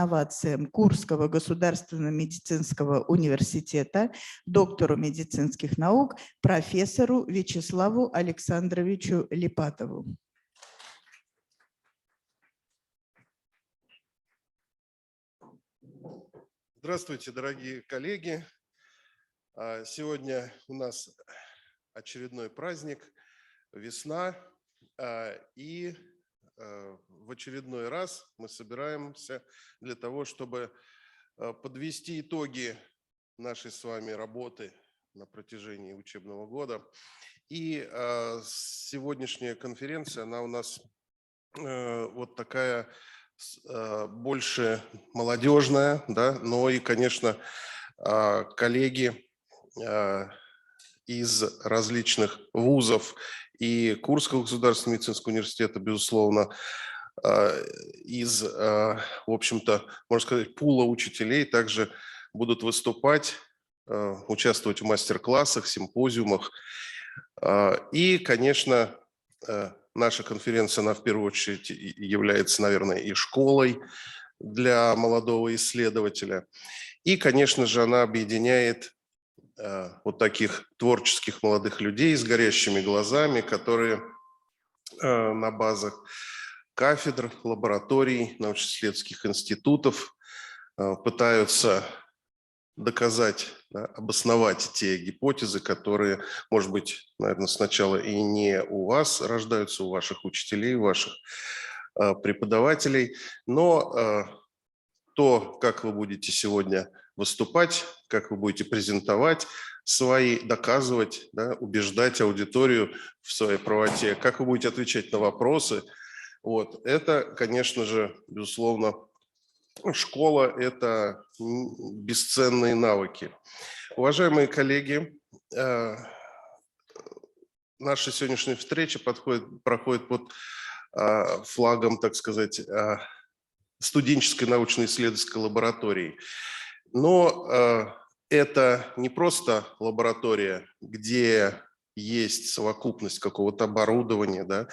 инновациям Курского государственного медицинского университета, доктору медицинских наук, профессору Вячеславу Александровичу Липатову. Здравствуйте, дорогие коллеги. Сегодня у нас очередной праздник, весна, и в очередной раз мы собираемся для того, чтобы подвести итоги нашей с вами работы на протяжении учебного года. И сегодняшняя конференция, она у нас вот такая больше молодежная, да, но и, конечно, коллеги из различных вузов и Курского государственного медицинского университета, безусловно, из, в общем-то, можно сказать, пула учителей также будут выступать, участвовать в мастер-классах, симпозиумах. И, конечно, наша конференция, она в первую очередь является, наверное, и школой для молодого исследователя. И, конечно же, она объединяет вот таких творческих молодых людей с горящими глазами, которые на базах кафедр, лабораторий, научно-исследовательских институтов пытаются доказать, да, обосновать те гипотезы, которые, может быть, наверное, сначала и не у вас рождаются, у ваших учителей, у ваших преподавателей, но то, как вы будете сегодня выступать, как вы будете презентовать свои, доказывать, да, убеждать аудиторию в своей правоте, как вы будете отвечать на вопросы, вот, это, конечно же, безусловно, школа – это бесценные навыки. Уважаемые коллеги, наша сегодняшняя встреча проходит под флагом, так сказать, студенческой научно-исследовательской лаборатории. Но это не просто лаборатория, где есть совокупность какого-то оборудования, да,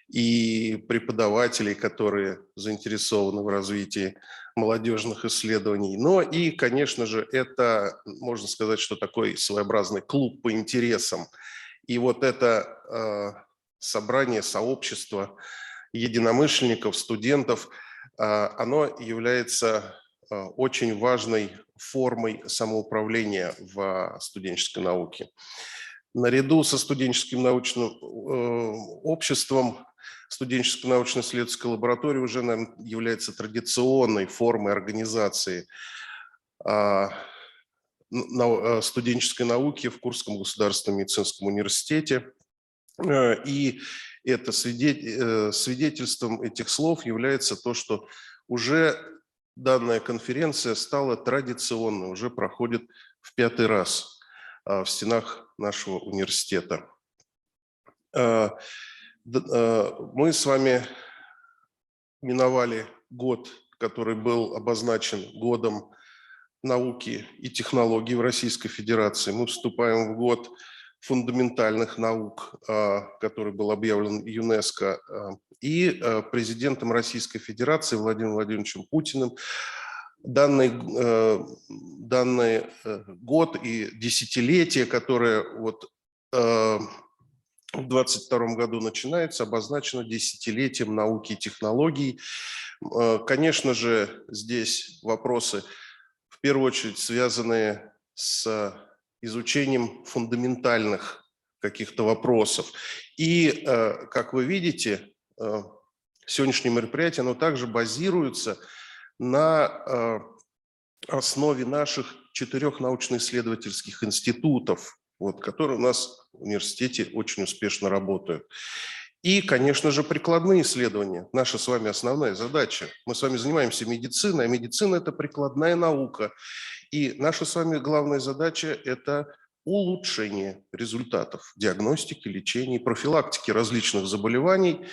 и преподавателей, которые заинтересованы в развитии молодежных исследований. Но и, конечно же, это, можно сказать, что такой своеобразный клуб по интересам. И вот это собрание, сообщество единомышленников, студентов, оно является очень важной формой самоуправления в студенческой науке. Наряду со студенческим научным обществом студенческая научно-исследовательская лаборатория уже, наверное, является традиционной формой организации студенческой науки в Курском государственном медицинском университете. И это свидетельством этих слов является то, что уже данная конференция стала традиционной, уже проходит в 5-й раз в стенах нашего университета. Мы с вами миновали год, который был обозначен годом науки и технологий в Российской Федерации. Мы вступаем в год фундаментальных наук, который был объявлен ЮНЕСКО и президентом Российской Федерации Владимиром Владимировичем Путиным. Данный год и десятилетие, которое вот в 2022 году начинается, обозначено десятилетием науки и технологий. Конечно же, здесь вопросы, в первую очередь, связанные с изучением фундаментальных каких-то вопросов. И, как вы видите, сегодняшнее мероприятие, оно также базируется на основе наших 4 научно-исследовательских институтов, вот, которые у нас в университете очень успешно работают. И, конечно же, прикладные исследования. Наша с вами основная задача. Мы с вами занимаемся медициной, а медицина – это прикладная наука. И наша с вами главная задача – это улучшение результатов диагностики, лечения, профилактики различных заболеваний.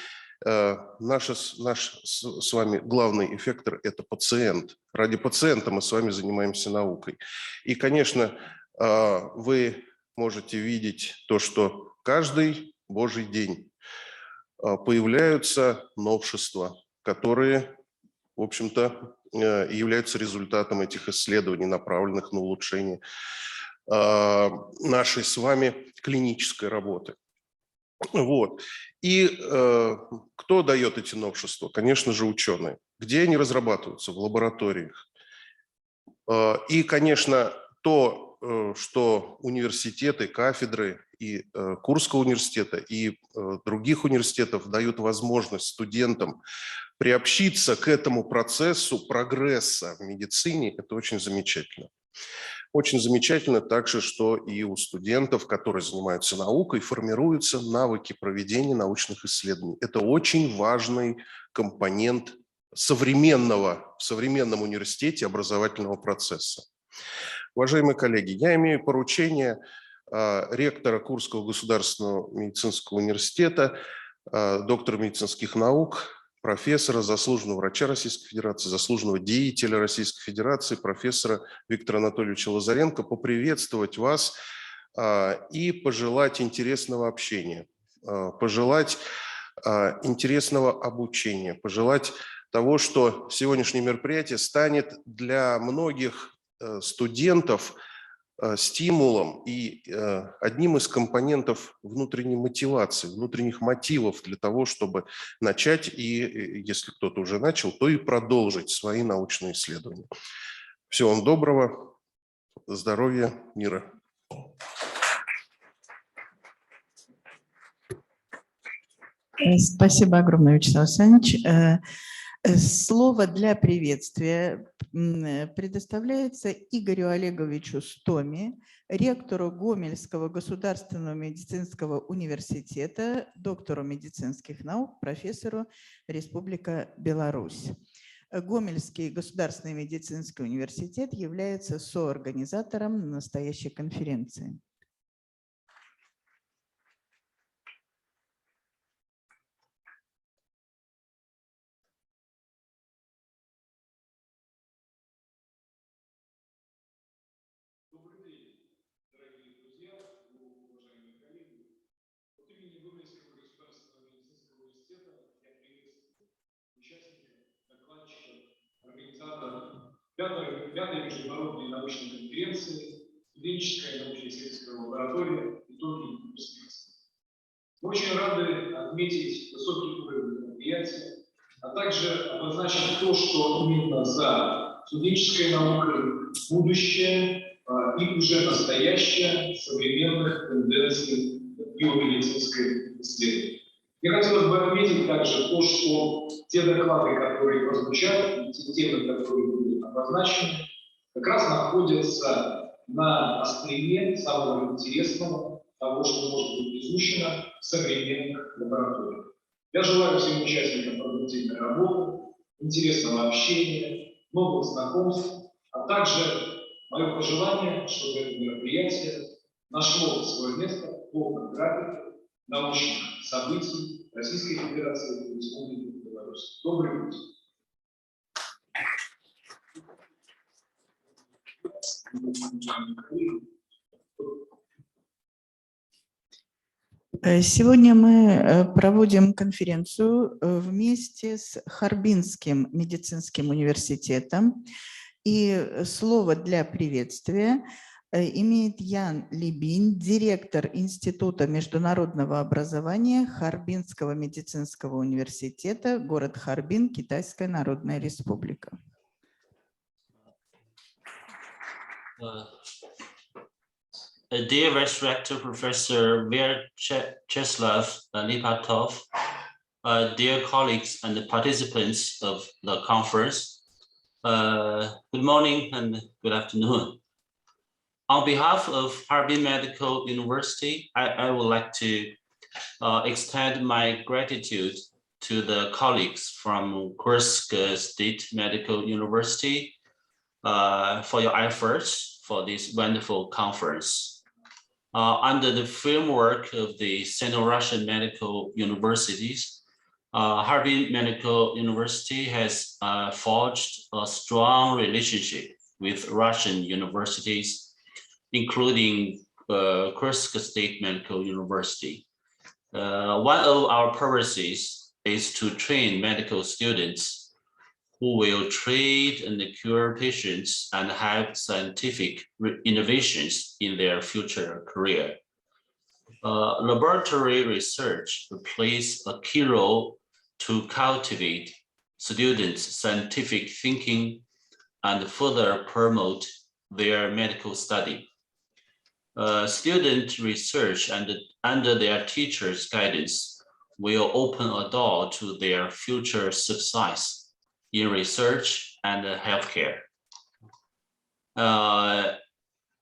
Наш с вами главный эффектор – это пациент. Ради пациента мы с вами занимаемся наукой. И, конечно, вы можете видеть то, что каждый божий день появляются новшества, которые, в общем-то, являются результатом этих исследований, направленных на улучшение нашей с вами клинической работы. Вот. И кто дает эти новшества? Конечно же, ученые. Где они разрабатываются? В лабораториях. И, конечно, то, что университеты, кафедры и Курского университета, и других университетов дают возможность студентам приобщиться к этому процессу прогресса в медицине, это очень замечательно. Очень замечательно также, что и у студентов, которые занимаются наукой, формируются навыки проведения научных исследований. Это очень важный компонент в современном университете образовательного процесса. Уважаемые коллеги, я имею поручение ректора Курского государственного медицинского университета, доктора медицинских наук, профессора, заслуженного врача Российской Федерации, заслуженного деятеля Российской Федерации, профессора Виктора Анатольевича Лазаренко, поприветствовать вас и пожелать интересного общения, пожелать интересного обучения, пожелать того, что сегодняшнее мероприятие станет для многих студентов стимулом и одним из компонентов внутренней мотивации, внутренних мотивов для того, чтобы начать и, если кто-то уже начал, то и продолжить свои научные исследования. Всего вам доброго, здоровья, мира. Спасибо огромное, Вячеслав Александрович. Слово для приветствия предоставляется Игорю Олеговичу Стоме, ректору Гомельского государственного медицинского университета, доктору медицинских наук, профессору Республика Беларусь. Гомельский государственный медицинский университет является соорганизатором настоящей конференции. Участников, докладчиков, организаторов пятой международной научной конференции «Студенческая научно-исследовательская лаборатория. Итоги и перспективы». Мы очень рады отметить высокий уровень мероприятия, а также обозначить то, что именно за студенческой наукой будущее и уже настоящее современных тенденций биомедицинской исследования. Я хотелось бы отметить также то, что те доклады, которые прозвучат, и те темы, которые будут обозначены, как раз находятся на острие самого интересного, того, что может быть изучено в современных лабораториях. Я желаю всем участникам продуктивной работы, интересного общения, новых знакомств, а также мое пожелание, чтобы это мероприятие нашло свое место в полном графике научных событий Российской Федерации и Республики Беларусь. Добрый путь. Сегодня мы проводим конференцию вместе с Харбинским медицинским университетом. И слово для приветствия имеет Ян Либин, директор Института международного образования Харбинского медицинского университета, город Харбин, Китайская Народная Республика. Dear Vice Rector Professor Vyacheslav Lipatov, dear colleagues and participants of the conference, good morning and good afternoon. On behalf of Harbin Medical University, I would like to extend my gratitude to the colleagues from Kursk State Medical University for your efforts for this wonderful conference. Under the framework of the Sino-Russian Medical Universities, Harbin Medical University has forged a strong relationship with Russian universities, including Kursk State Medical University. One of our purposes is to train medical students who will treat and cure patients and have scientific innovations in their future career. Laboratory research plays a key role to cultivate students' scientific thinking and further promote their medical study. Student research under their teachers' guidance will open a door to their future success in research and healthcare.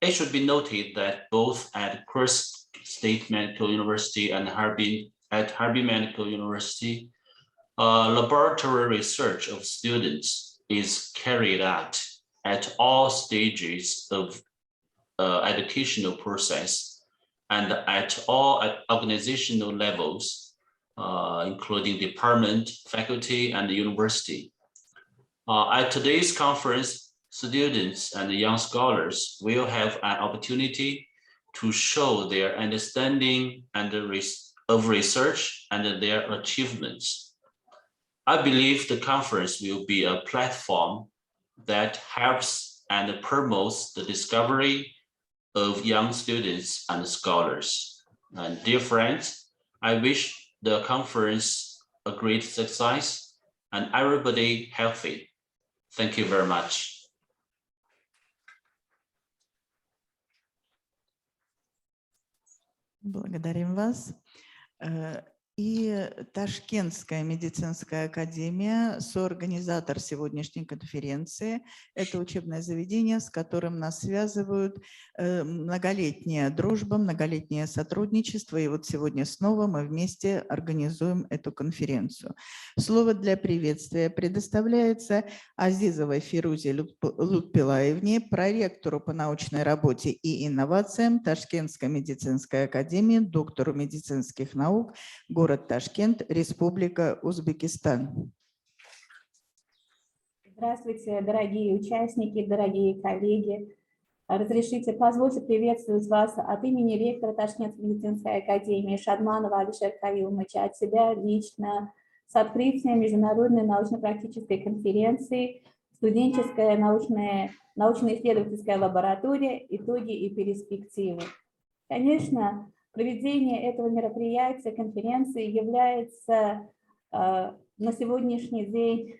It should be noted that both at Kursk State Medical University and Harbin Medical University, laboratory research of students is carried out at all stages of educational process and at all organizational levels, including department, faculty, and university. At today's conference, students and young scholars will have an opportunity to show their understanding of research and their achievements. I believe the conference will be a platform that helps and promotes the discovery of young students and scholars. And dear friends, I wish the conference a great success and everybody healthy. Thank you very much. Благодарим вас. И Ташкентская медицинская академия, соорганизатор сегодняшней конференции. Это учебное заведение, с которым нас связывают многолетняя дружба, многолетнее сотрудничество. И вот сегодня снова мы вместе организуем эту конференцию. Слово для приветствия предоставляется Азизовой Фирузе Лутпилаевне, проректору по научной работе и инновациям Ташкентской медицинской академии, доктору медицинских наук, город Ташкент, Республика Узбекистан. Здравствуйте, дорогие участники, дорогие коллеги. Разрешите, позвольте приветствовать вас от имени ректора Ташкентской медицинской академии Шадманова Алишера Каюмовича, от себя лично, с открытием международной научно-практической конференции «Студенческая научно-исследовательская лаборатория. Итоги и перспективы». Конечно, проведение этого мероприятия, конференции, является на сегодняшний день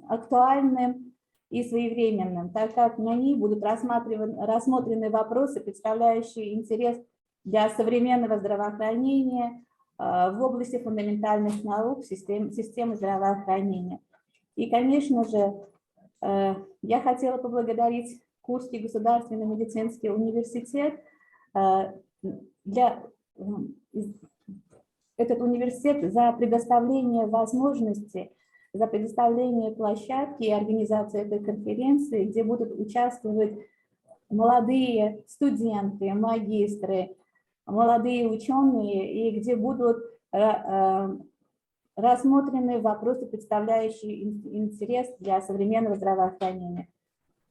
актуальным и своевременным, так как на ней будут рассмотрены вопросы, представляющие интерес для современного здравоохранения в области фундаментальных наук, системы здравоохранения. И, конечно же, я хотела поблагодарить Курский государственный медицинский университет. Этот университет за предоставление возможности, за предоставление площадки и организацию этой конференции, где будут участвовать молодые студенты, магистры, молодые ученые, и где будут рассмотрены вопросы, представляющие интерес для современного здравоохранения.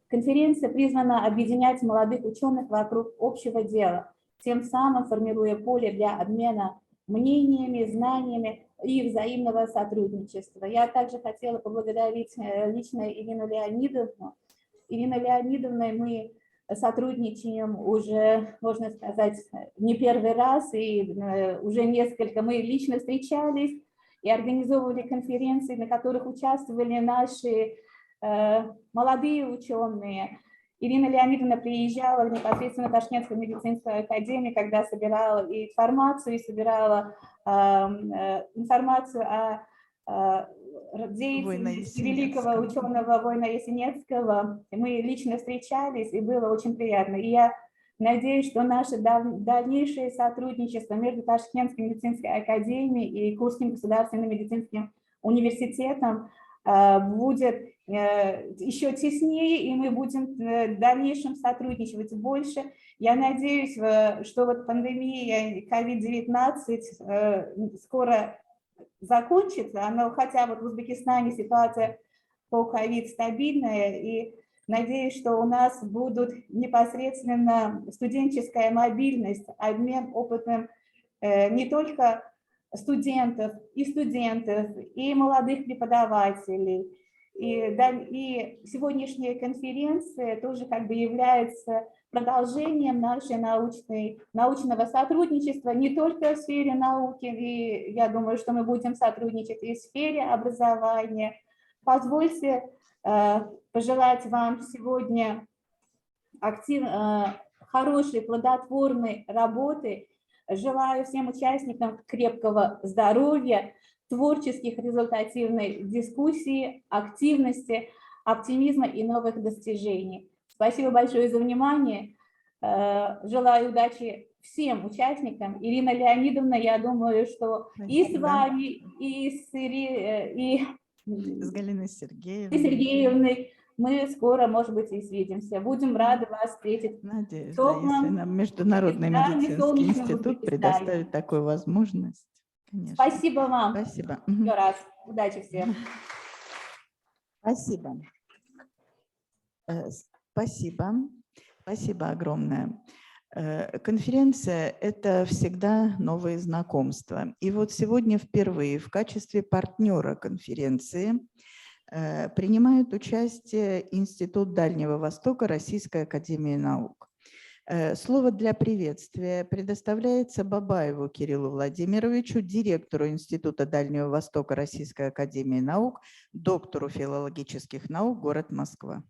Конференция призвана объединять молодых ученых вокруг общего дела, тем самым формируя поле для обмена мнениями, знаниями и взаимного сотрудничества. Я также хотела поблагодарить лично Ирину Леонидовну. Ирина Леонидовна, мы сотрудничаем уже, можно сказать, не первый раз, и уже несколько мы лично встречались и организовывали конференции, на которых участвовали наши молодые ученые. Ирина Леонидовна приезжала непосредственно в Ташкентскую медицинскую академию, когда собирала информацию, информацию о деятельности великого ученого Война Ясенецкого. Мы лично встречались, и было очень приятно. И я надеюсь, что наше дальнейшее сотрудничество между Ташкентской медицинской академией и Курским государственным медицинским университетом будет еще теснее, и мы будем в дальнейшем сотрудничать больше. Я надеюсь, что вот пандемия COVID-19 скоро закончится, хотя вот в Узбекистане ситуация по COVID стабильная, и надеюсь, что у нас будут непосредственно студенческая мобильность, обмен опытом не только студентов, и молодых преподавателей, И сегодняшняя конференция тоже как бы является продолжением научного сотрудничества не только в сфере науки, и я думаю, что мы будем сотрудничать и в сфере образования. Позвольте пожелать вам сегодня хорошей, плодотворной работы. Желаю всем участникам крепкого здоровья, творческих, результативной дискуссии, активности, оптимизма и новых достижений. Спасибо большое за внимание. Желаю удачи всем участникам. Ирина Леонидовна, я думаю, что спасибо. И с вами, и с Галиной Сергеевной мы скоро, может быть, и свидимся. Будем рады вас встретить. Надеюсь, да, если нам Международный медицинский институт предоставит такую возможность. Конечно. Спасибо вам. Спасибо. Еще раз. Удачи всем. Спасибо. Спасибо. Спасибо огромное. Конференция – это всегда новые знакомства. И вот сегодня впервые в качестве партнера конференции принимает участие Институт Дальнего Востока Российской академии наук. Слово для приветствия предоставляется Бабаеву Кириллу Владимировичу, директору Института Дальнего Востока Российской академии наук, доктору филологических наук, город Москва.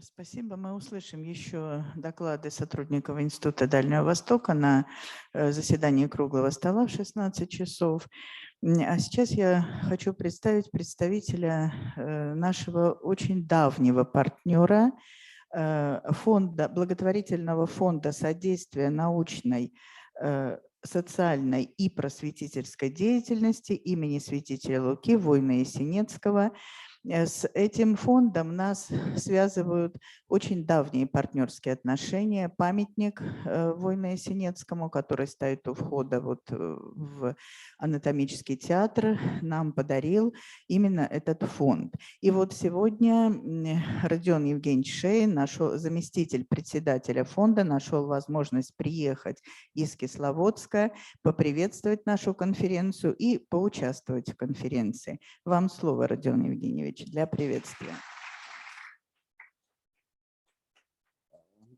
Спасибо. Мы услышим еще доклады сотрудников Института Дальнего Востока на заседании круглого стола в 16 часов. А сейчас я хочу представить представителя нашего очень давнего партнера, фонда, благотворительного фонда содействия научной, социальной и просветительской деятельности имени святителя Луки, воина Есенинского. С этим фондом нас связывают очень давние партнерские отношения. Памятник воину Есенинскому, который стоит у входа вот в анатомический театр, нам подарил именно этот фонд. И вот сегодня Родион Евгеньевич Шейн, заместитель председателя фонда, нашел возможность приехать из Кисловодска, поприветствовать нашу конференцию и поучаствовать в конференции. Вам слово, Родион Евгеньевич, для приветствия.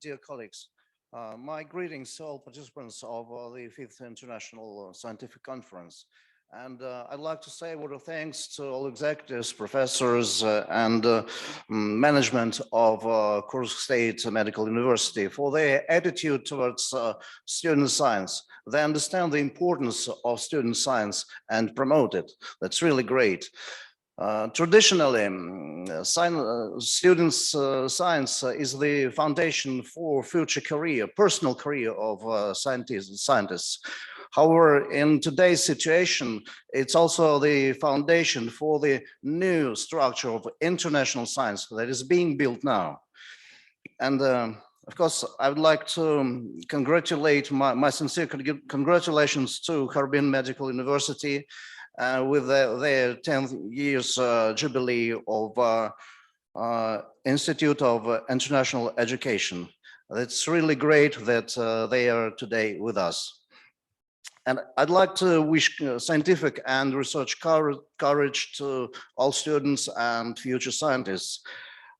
Dear colleagues, my greetings to all participants of the 5th International Scientific Conference. And I'd like to say a word of thanks to all executives, professors, and management of Kursk State Medical University for their attitude towards student science. They understand the importance of student science and promote it. That's really great. Traditionally, students' science is the foundation for future career, personal career of scientists. However, in today's situation, it's also the foundation for the new structure of international science that is being built now. And of course, I would like to congratulate my sincere congratulations to Harbin Medical University with their 10th years jubilee of Institute of International Education. It's really great that they are today with us. And I'd like to wish scientific and research courage to all students and future scientists,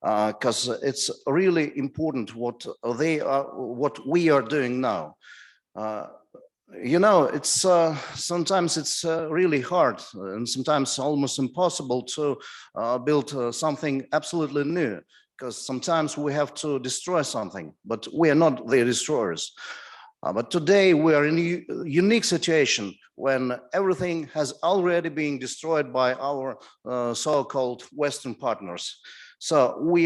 because it's really important what we are doing now. You know, it's sometimes it's really hard and sometimes almost impossible to build something absolutely new. because sometimes we have to destroy something, but we are not the destroyers. But today we are in a unique situation when everything has already been destroyed by our so-called Western partners. So we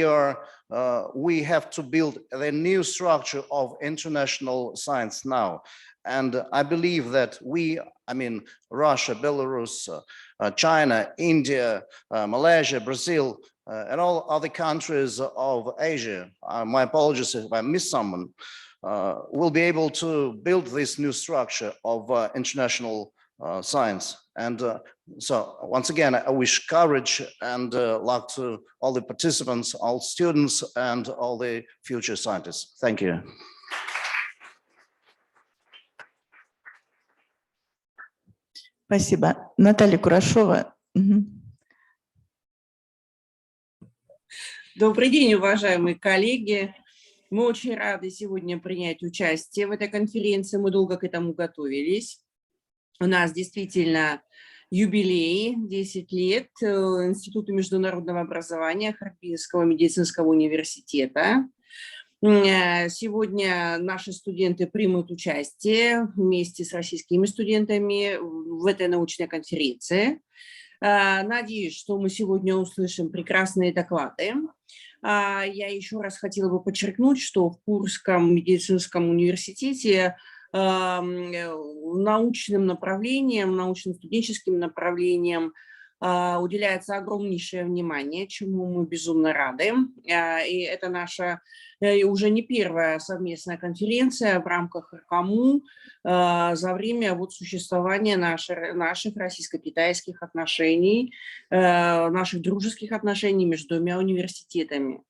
have to build a new structure of international science now. And I believe that Russia, Belarus, China, India, Malaysia, Brazil, and all other countries of Asia, my apologies if I miss someone, will be able to build this new structure of international science. And so once again, I wish courage and luck to all the participants, all students, and all the future scientists. Thank you. Спасибо. Наталья Курашова. Добрый день, уважаемые коллеги. Мы очень рады сегодня принять участие в этой конференции. Мы долго к этому готовились. У нас действительно юбилей, 10 лет Института международного образования Харбинского медицинского университета. Сегодня наши студенты примут участие вместе с российскими студентами в этой научной конференции. Надеюсь, что мы сегодня услышим прекрасные доклады. Я еще раз хотела бы подчеркнуть, что в Курском медицинском университете научным направлениям, научно-студенческим направлениям уделяется огромнейшее внимание, чему мы безумно рады. И это наша уже не первая совместная конференция в рамках РКМУ за время существования наших российско-китайских отношений, наших дружеских отношений между двумя университетами.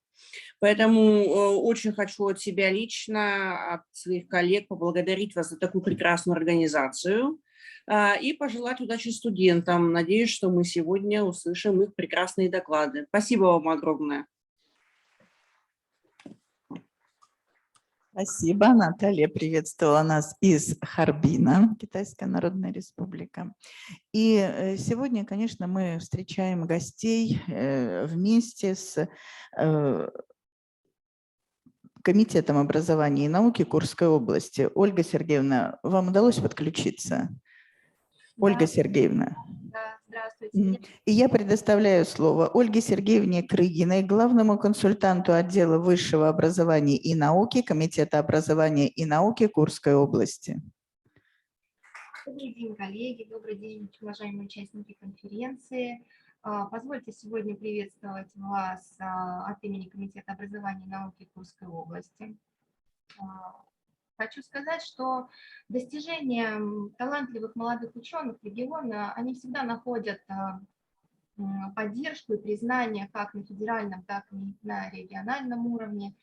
Поэтому очень хочу от себя лично, от своих коллег поблагодарить вас за такую прекрасную организацию и пожелать удачи студентам. Надеюсь, что мы сегодня услышим их прекрасные доклады. Спасибо вам огромное. Спасибо. Наталья приветствовала нас из Харбина, Китайская Народная Республика. И сегодня, конечно, мы встречаем гостей вместе с Комитетом образования и науки Курской области. Ольга Сергеевна, вам удалось подключиться? Да. Ольга Сергеевна. Да, здравствуйте. И я предоставляю слово Ольге Сергеевне Крыгиной, главному консультанту отдела высшего образования и науки Комитета образования и науки Курской области. Добрый день, коллеги, добрый день, уважаемые участники конференции. Позвольте сегодня приветствовать вас от имени Комитета образования и науки Курской области. Хочу сказать, что достижения талантливых молодых ученых региона, они всегда находят поддержку и признание как на федеральном, так и на региональном уровне.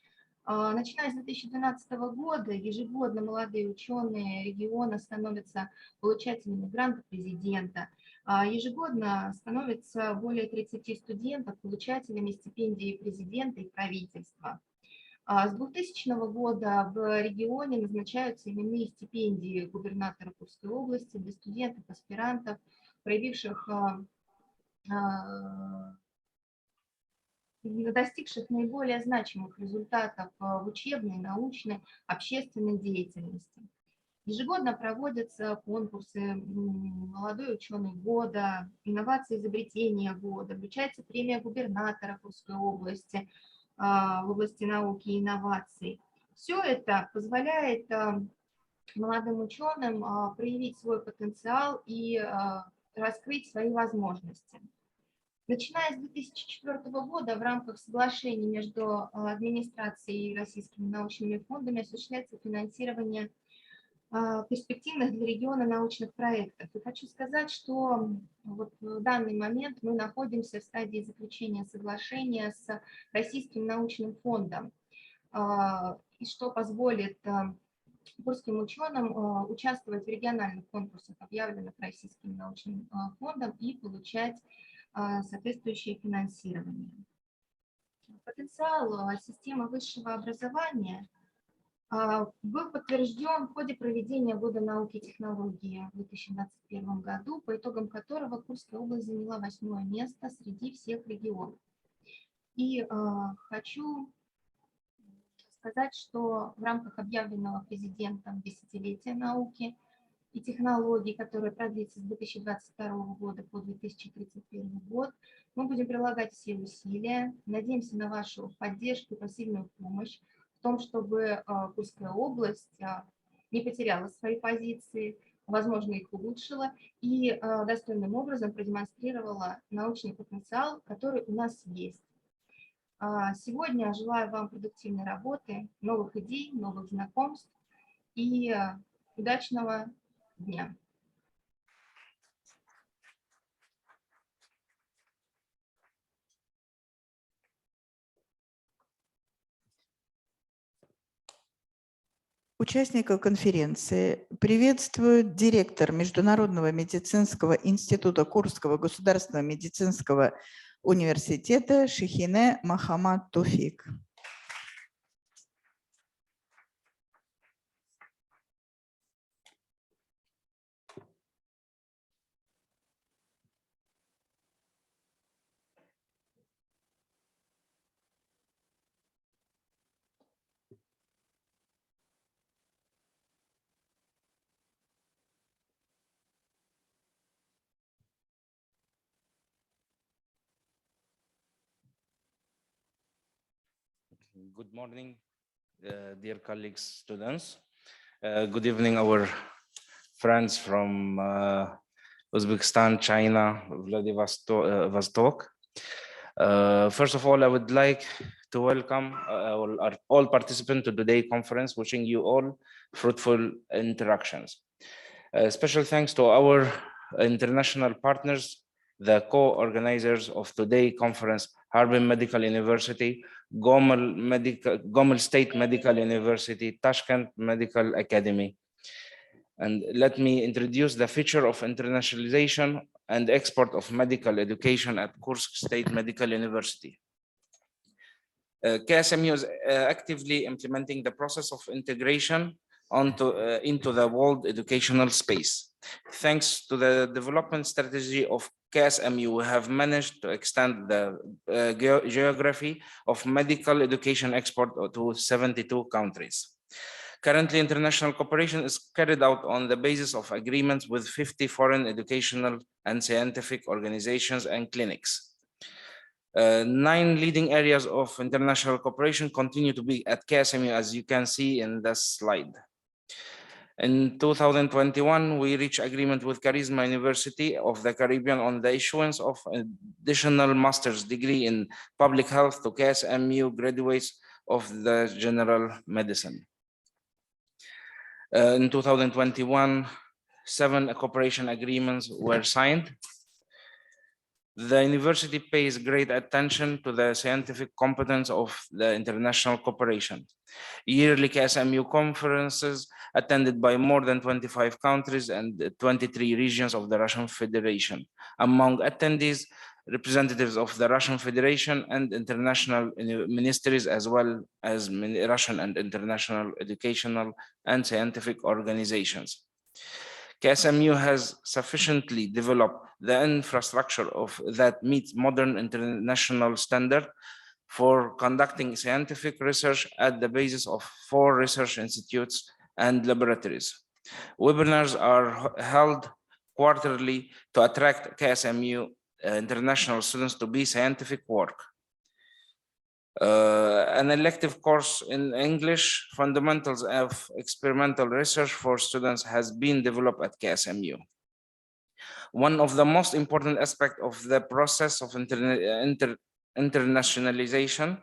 Начиная с 2012 года ежегодно молодые ученые региона становятся получателями гранта президента. Ежегодно становится более 30 студентов получателями стипендий президента и правительства. С 2000 года в регионе назначаются именные стипендии губернатора Курской области для студентов, аспирантов, проявивших, достигших наиболее значимых результатов в учебной, научной, общественной деятельности. Ежегодно проводятся конкурсы «Молодой ученый года», «Инновации и изобретения года», вручается премия губернатора Курской области в области науки и инноваций. Все это позволяет молодым ученым проявить свой потенциал и раскрыть свои возможности. Начиная с 2004 года в рамках соглашений между администрацией и российскими научными фондами осуществляется финансирование перспективных для региона научных проектов. И хочу сказать, что вот в данный момент мы находимся в стадии заключения соглашения с Российским научным фондом, и что позволит курским ученым участвовать в региональных конкурсах, объявленных Российским научным фондом, и получать соответствующее финансирование. Потенциал системы высшего образования был подтвержден в ходе проведения года науки и технологии в 2021 году, по итогам которого Курская область заняла 8-е место среди всех регионов. И хочу сказать, что в рамках объявленного президентом десятилетия науки и технологий, которое продлится с 2022 года по 2031 год, мы будем прилагать все усилия. Надеемся на вашу поддержку и посильную помощь в том, чтобы Курская область не потеряла свои позиции, возможно, их улучшила и достойным образом продемонстрировала научный потенциал, который у нас есть. Сегодня желаю вам продуктивной работы, новых идей, новых знакомств и удачного дня. Участников конференции приветствует директор Международного медицинского института Курского государственного медицинского университета Шихине Махамад Туфик. Good morning, dear colleagues, students. Good evening, our friends from Uzbekistan, China, Vladivostok. First of all, I would like to welcome all participants to today's conference, wishing you all fruitful interactions. Special thanks to our international partners, the co-organizers of today's conference, Harbin Medical University, Gomel State Medical University, Tashkent Medical Academy. And let me introduce the feature of internationalization and export of medical education at Kursk State Medical University. KSMU is actively implementing the process of integration into the world educational space. Thanks to the development strategy of KSMU, we have managed to extend the geography of medical education export to 72 countries. Currently, international cooperation is carried out on the basis of agreements with 50 foreign educational and scientific organizations and clinics. 9 leading areas of international cooperation continue to be at KSMU, as you can see in this slide. In 2021, we reached agreement with Charisma University of the Caribbean on the issuance of additional master's degree in public health to KSMU graduates of the general medicine. In 2021, 7 cooperation agreements were signed. The university pays great attention to the scientific competence of the international cooperation. Yearly KSMU conferences attended by more than 25 countries and 23 regions of the Russian Federation. Among attendees, representatives of the Russian Federation and international ministries, as well as Russian and international educational and scientific organizations. KSMU has sufficiently developed the infrastructure that meets modern international standard for conducting scientific research at the basis of 4 research institutes and laboratories. Webinars are held quarterly to attract KSMU international students to be scientific work. An elective course in English, Fundamentals of Experimental Research for students, has been developed at KSMU. One of the most important aspects of the process of internationalization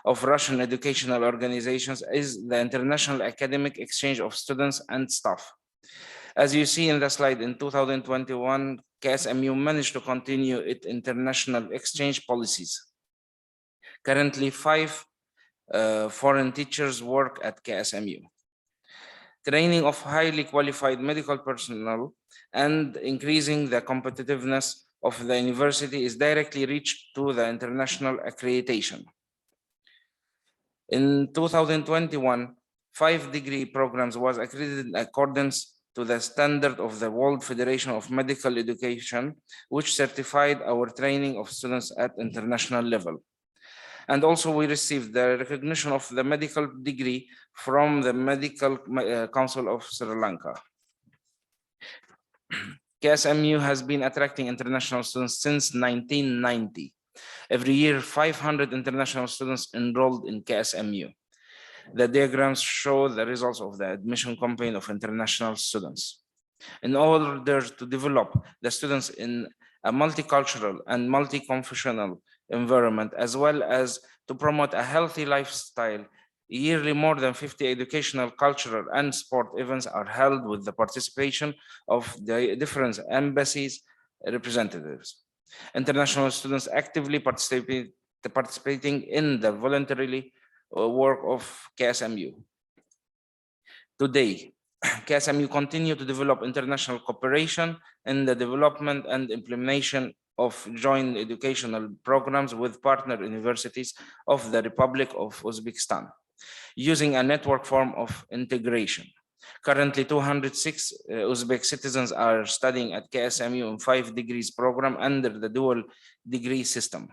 of Russian educational organizations is the international academic exchange of students and staff. As you see in the slide, in 2021, KSMU managed to continue its international exchange policies. Currently, 5 foreign teachers work at KSMU. Training of highly qualified medical personnel and increasing the competitiveness of the university is directly reached to the international accreditation. In 2021, 5 degree programs was accredited in accordance to the standard of the World Federation of Medical Education, which certified our training of students at international level. And also we received the recognition of the medical degree from the Medical Council of Sri Lanka. KSMU has been attracting international students since 1990. Every year, 500 international students enrolled in KSMU. The diagrams show the results of the admission campaign of international students. In order to develop the students in a multicultural and multi-confessional environment, as well as to promote a healthy lifestyle, yearly more than 50 educational, cultural, and sport events are held with the participation of the different embassies representatives. International students actively participating in the voluntary work of KSMU. Today, KSMU continue to develop international cooperation in the development and implementation of joint educational programs with partner universities of the Republic of Uzbekistan, using a network form of integration. Currently, 206 Uzbek citizens are studying at KSMU in 5 degrees program under the dual degree system.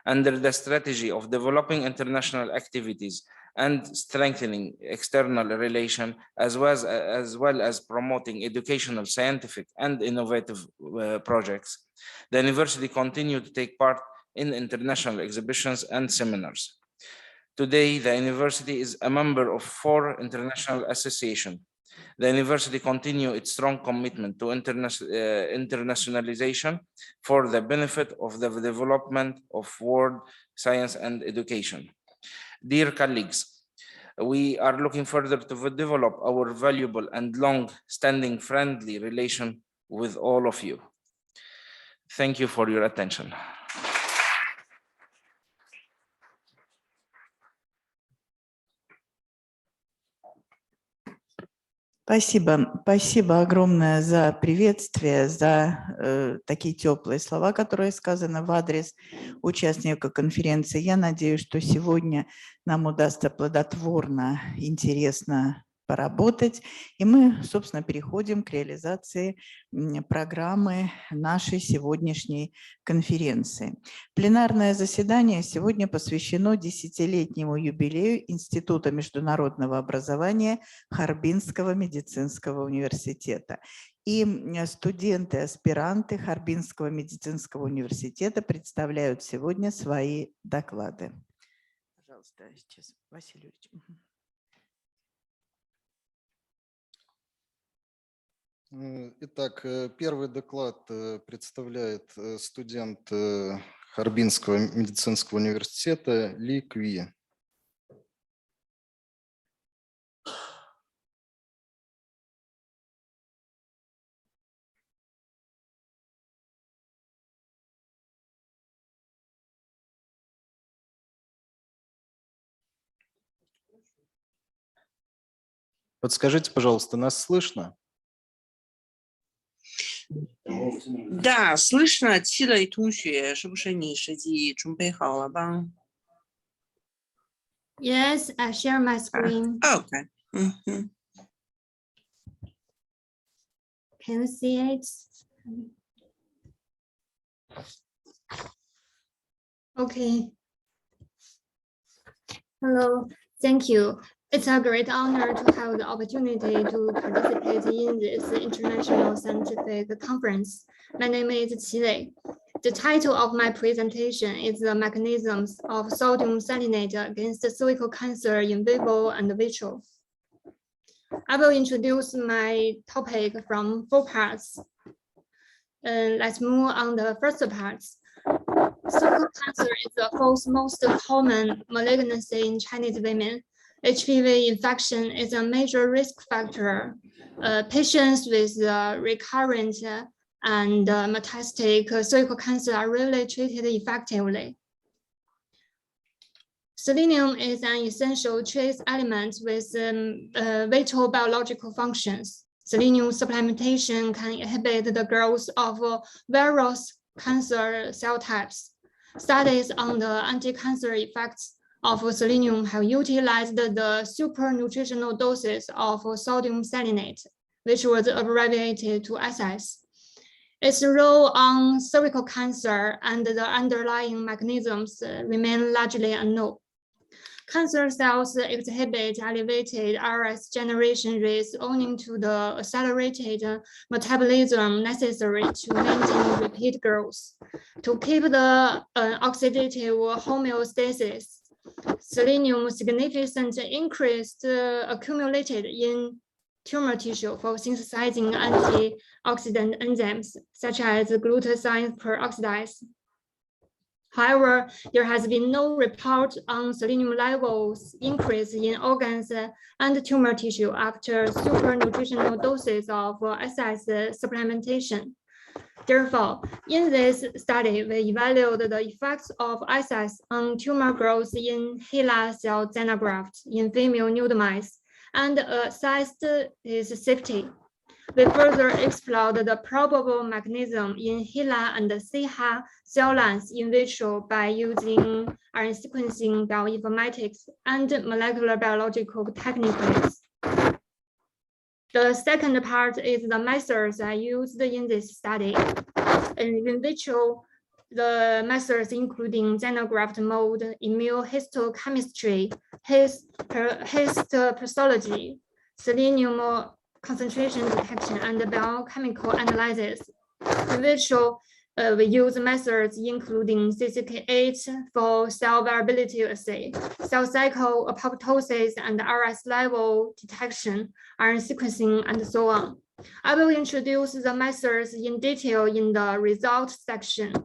Under the strategy of developing international activities and strengthening external relations, as well as promoting educational, scientific, and innovative projects, the university continued to take part in international exhibitions and seminars. Today, the university is a member of 4 international associations. The university continues its strong commitment to internationalization for the benefit of the development of world science and education. Dear colleagues, we are looking further to develop our valuable and long-standing friendly relation with all of you. Thank you for your attention. Спасибо. Спасибо огромное за приветствие, за такие теплые слова, которые сказаны в адрес участника конференции. Я надеюсь, что сегодня нам удастся плодотворно, интересно поработать. И мы, собственно, переходим к реализации программы нашей сегодняшней конференции. Пленарное заседание сегодня посвящено 10-летнему юбилею Института международного образования Харбинского медицинского университета. И студенты, аспиранты Харбинского медицинского университета представляют сегодня свои доклады. Пожалуйста, сейчас, Василий Юрьевич. Итак, первый доклад представляет студент Харбинского медицинского университета Ли Кви. Подскажите, пожалуйста, нас слышно? Да, слышно. 齐磊同学，是不是你实际准备好了吧？ Yes, I share my screen. Okay. Can you see it? Okay. Hello, thank you. It's a great honor to have the opportunity to participate in this international scientific conference. My name is Qi Lei. The title of my presentation is the mechanisms of sodium salinate against cervical cancer in vivo and vitro. I will introduce my topic from 4 parts. Let's move on the first part. Cervical cancer is the 4th most common malignancy in Chinese women. HPV infection is a major risk factor. Patients with recurrent and metastatic cervical cancer are rarely treated effectively. Selenium is an essential trace element with vital biological functions. Selenium supplementation can inhibit the growth of various cancer cell types. Studies on the anti-cancer effects of selenium have utilized the supernutritional doses of sodium salinate, which was abbreviated to SS. Its role on cervical cancer and the underlying mechanisms remain largely unknown. Cancer cells exhibit elevated RS generation rates owing to the accelerated metabolism necessary to maintain repeat growth. To keep the oxidative homeostasis, selenium significantly increased accumulated in tumor tissue for synthesizing antioxidant enzymes, such as glutathione peroxidase. However, there has been no report on selenium levels increase in organs and tumor tissue after supernutritional doses of SS supplementation. Therefore, in this study, we evaluated the effects of SS on tumor growth in HeLa cell xenograft in female nude mice and assessed its safety. We further explored the probable mechanism in HeLa and CHA cell lines in vitro by using RNA sequencing bioinformatics and molecular biological techniques. The second part is the methods I used in this study. In vitro, the methods including xenograft mode, immunohistochemistry, histopathology, selenium concentration detection, and biochemical analysis. In vitro, we use methods including CCK8 for cell variability assay, cell cycle apoptosis and RS level detection, RNA sequencing, and so on. I will introduce the methods in detail in the results section.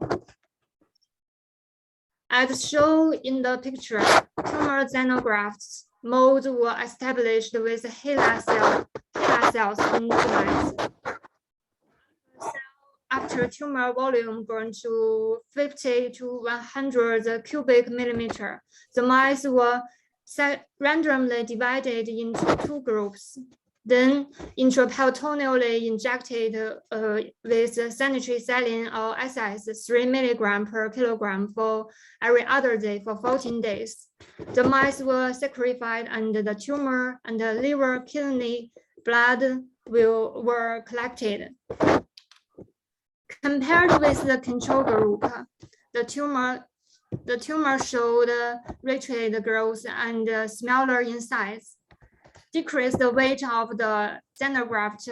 As shown in the picture, tumor xenografts modes were established with HeLa cells in mice. After tumor volume grown to 50 to 100 cubic millimeter, the mice were randomly divided into two groups. Then intraperitoneally injected with sanitary saline or SS 3 milligram per kilogram for every other day for 14 days. The mice were sacrificed and the tumor and the liver, kidney, blood were collected. Compared with the control group, the tumor showed retreated growth and smaller in size. Decreased the weight of the xenograft,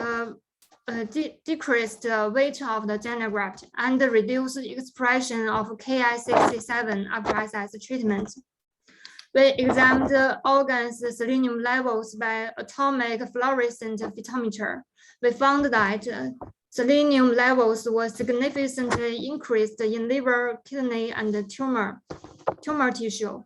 and reduced the expression of Ki67 after SS treatment. We examined the organs' selenium levels by atomic fluorescent photometer. We found that selenium levels were significantly increased in liver, kidney, and tumor tissue.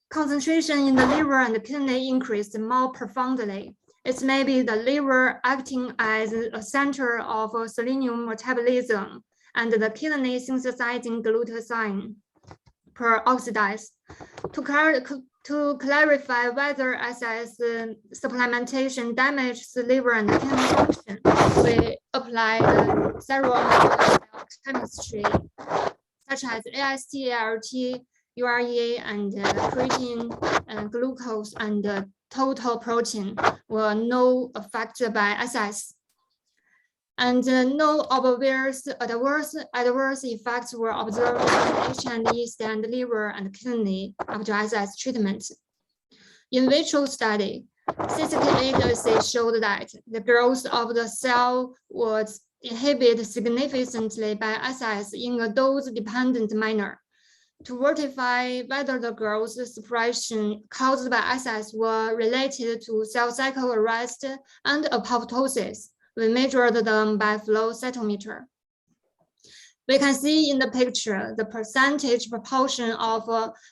Concentration in the liver and kidney increased more profoundly. It may be the liver acting as a center of selenium metabolism and the kidney synthesizing glutathione peroxidase. To clarify whether SS supplementation damages the liver and kidney function, we applied several chemistry such as AST, ALT, urea, and creatine, glucose, and total protein were no affected by SS. And no obvious adverse effects were observed in H&E stand liver and kidney after SS treatment. In vitro study, CCK8 assay showed that the growth of the cell was inhibited significantly by SS in a dose-dependent manner. To verify whether the growth suppression caused by SS were related to cell cycle arrest and apoptosis, we measured them by flow cytometer. We can see in the picture the percentage proportion of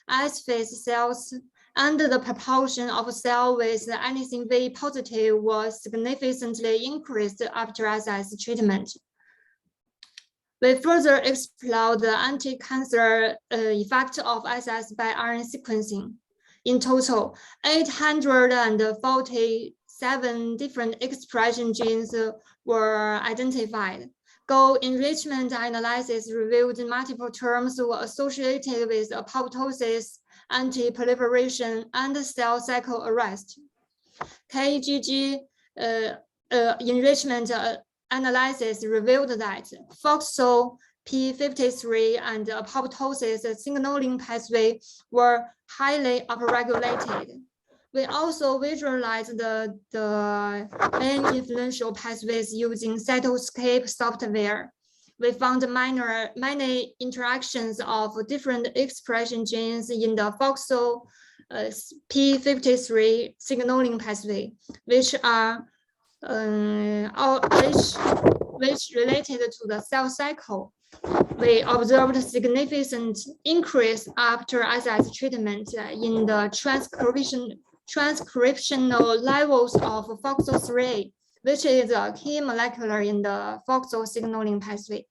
S-phase cells and the proportion of cells with anything V positive was significantly increased after SS treatment. We further explored the anti-cancer effect of SS by RNA sequencing. In total, 847 different expression genes were identified. Goal enrichment analysis revealed multiple terms were associated with apoptosis, anti-proliferation, and cell cycle arrest. KGG enrichment analysis revealed that FOXO, P53 and apoptosis signaling pathway were highly upregulated. We also visualized the main influential pathways using cytoscape software. We found many interactions of different expression genes in the FOXO P53 signaling pathway, which are which related to the cell cycle. We observed a significant increase after SS treatment in the transcriptional levels of FOXO3, which is a key molecule in the FOXO signaling pathway,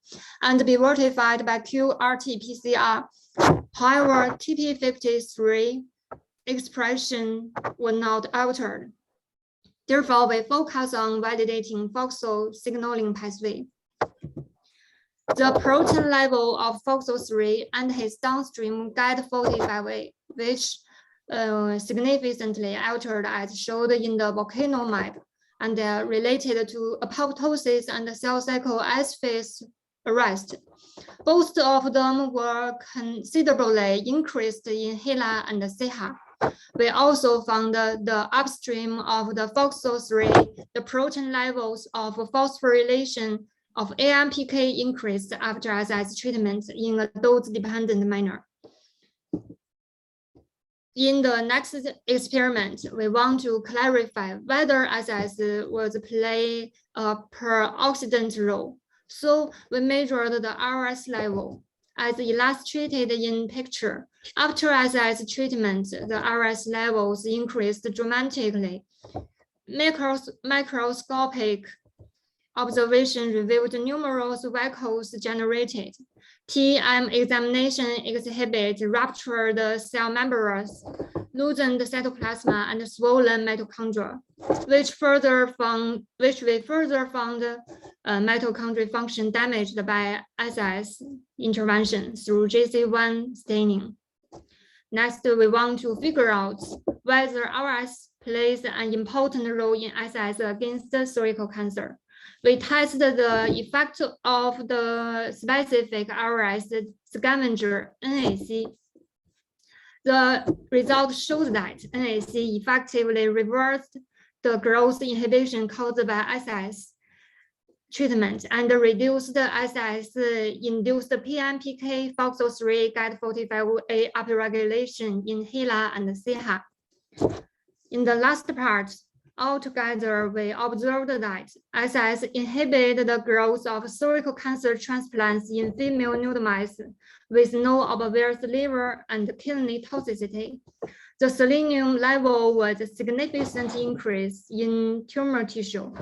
and be verified by qRT-PCR. However, TP53 expression was not altered. Therefore, we focus on validating FOXO signaling pathway. The protein level of FOXO3 and his downstream GAD45A, which significantly altered as shown in the volcano map, and related to apoptosis and cell cycle S-phase arrest. Both of them were considerably increased in HeLa and CeHa. We also found the upstream of the FOXO3, the protein levels of phosphorylation of AMPK increased after SS treatment in a dose-dependent manner. In the next experiment, we want to clarify whether SS was play a per-oxidant role. So we measured the RS level as illustrated in picture. After SS treatment, the RS levels increased dramatically. Microscopic observation revealed numerous vehicles generated. TM examination exhibit ruptured cell membranes, loosened cytoplasma, and swollen mitochondria, which we further found mitochondrial function damaged by SS intervention through JC1 staining. Next, we want to figure out whether RS plays an important role in SS against cervical cancer. We tested the effect of the specific RS scavenger NAC. The result showed that NAC effectively reversed the growth inhibition caused by SS treatment and reduced the SS-induced PMPK, FOXO3, GAD45A upregulation in HeLa and CeHa. In the last part, altogether, we observed that SS inhibited the growth of cervical cancer transplants in female nude mice with no obvious liver and kidney toxicity. The selenium level was a significant increase in tumor tissue.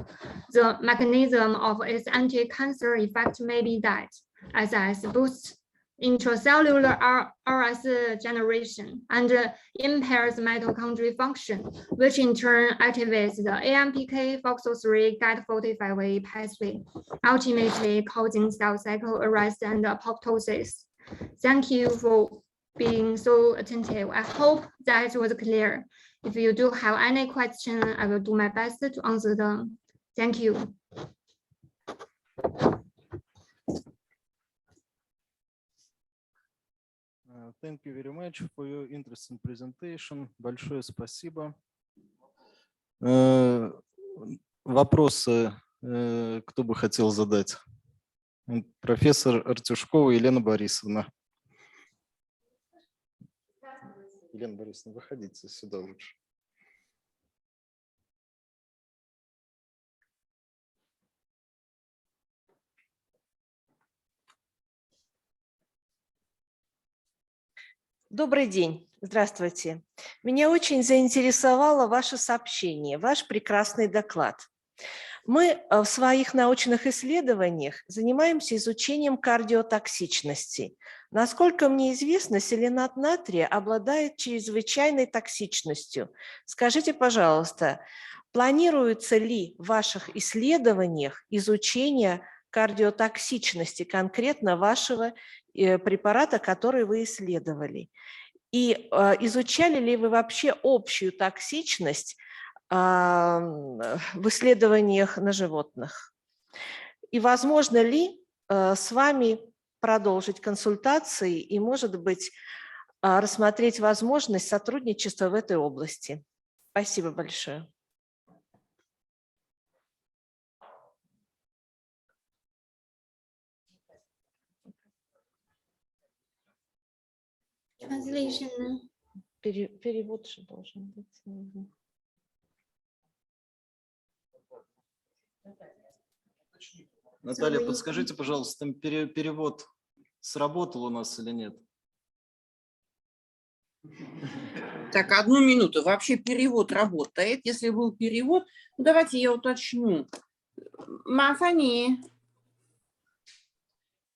The mechanism of its anti-cancer effect may be that SS boosts intracellular RS generation and impairs mitochondrial function, which in turn activates the AMPK, FOXO3, GAD45A pathway, ultimately causing cell cycle arrest and apoptosis. Thank you for being so attentive. I hope that was clear. If you do have any question, I will do my best to answer them. Thank you. Thank you very much for your interesting presentation. Большое спасибо. Вопросы, кто бы хотел задать? Профессор Артюшкова Елена Борисовна. Елена Борисовна, выходите сюда лучше. Добрый день, здравствуйте. Меня очень заинтересовало ваше сообщение, ваш прекрасный доклад. Мы в своих научных исследованиях занимаемся изучением кардиотоксичности. Насколько мне известно, селенат натрия обладает чрезвычайной токсичностью. Скажите, пожалуйста, планируется ли в ваших исследованиях изучение кардиотоксичности конкретно вашего препарата, который вы исследовали? И изучали ли вы вообще общую токсичность в исследованиях на животных? И возможно ли с вами продолжить консультации и, может быть, рассмотреть возможность сотрудничества в этой области? Спасибо большое. Translation. Перевод же должен быть. Наталья, подскажите, пожалуйста, перевод сработал у нас или нет? Так, 1 минуту. Вообще перевод работает. Если был перевод, ну, давайте я уточню. 麻烦你，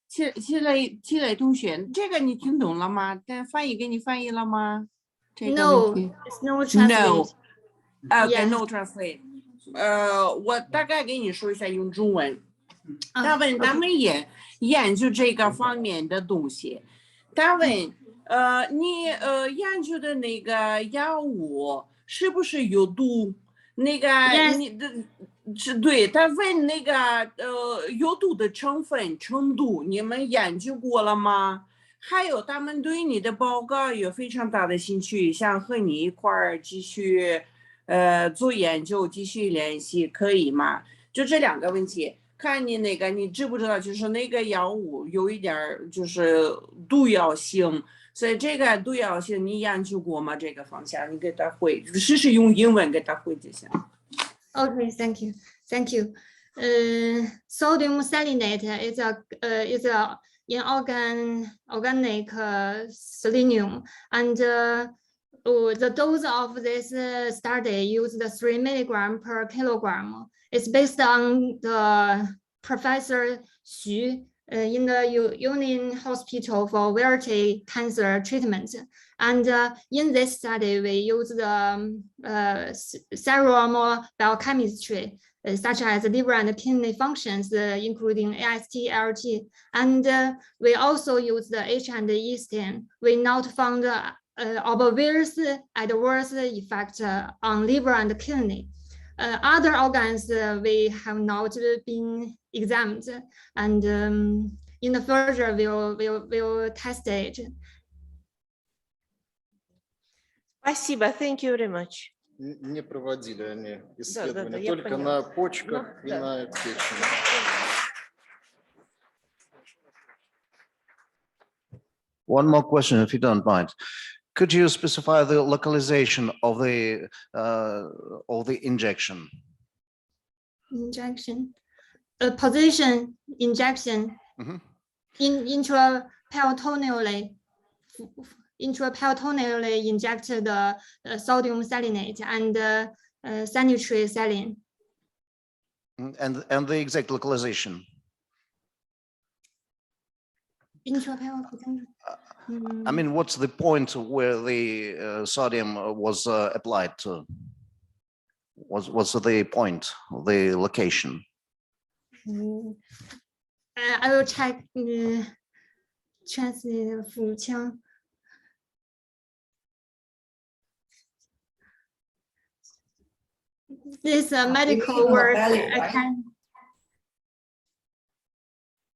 积累同学，这个你听懂了吗？但翻译给你翻译了吗？这个问题 No, it's no translate. OK, Yeah. no translate. 我大概给你说一下，用中文。他问咱们也研究这个方面的东西。他问，你研究的那个药物是不是有毒？那个你的是对，他问那个有毒的成分程度，你们研究过了吗？还有他们对你的报告有非常大的兴趣，想和你一块儿继续做研究，继续联系，可以吗？就这2个问题。看你那个，你知不知道？就是那个药物有一点就是毒药性，所以这个毒药性你研究过吗？这个方向你给他回，试试用英文给他回就行。Okay, thank you. Sodium salinate is a inorganic selenium, and the dose of this study used 3 milligram per kilogram. It's based on the Professor Xu in the Union Hospital for Variety Cancer Treatment. And in this study, we used serum biochemistry, such as liver and kidney functions, including AST, ALT. And we also used the H and E stain. We not found obvious adverse effect on liver and kidney. Other organs we have not been examined, and in the future we'll test it. Спасибо. Thank you very much. Не проводили они исследования, только на почках и на печени. One more question, if you don't mind. Could you specify the localization of the injection? Injection, position injection, intraperitoneally inject the sodium salinate and sanitary saline. And the exact localization? I mean, what's the point where the sodium was applied to? What's the point, the location? I will check translate 腹腔. This is a medical word. Belly, I right? can.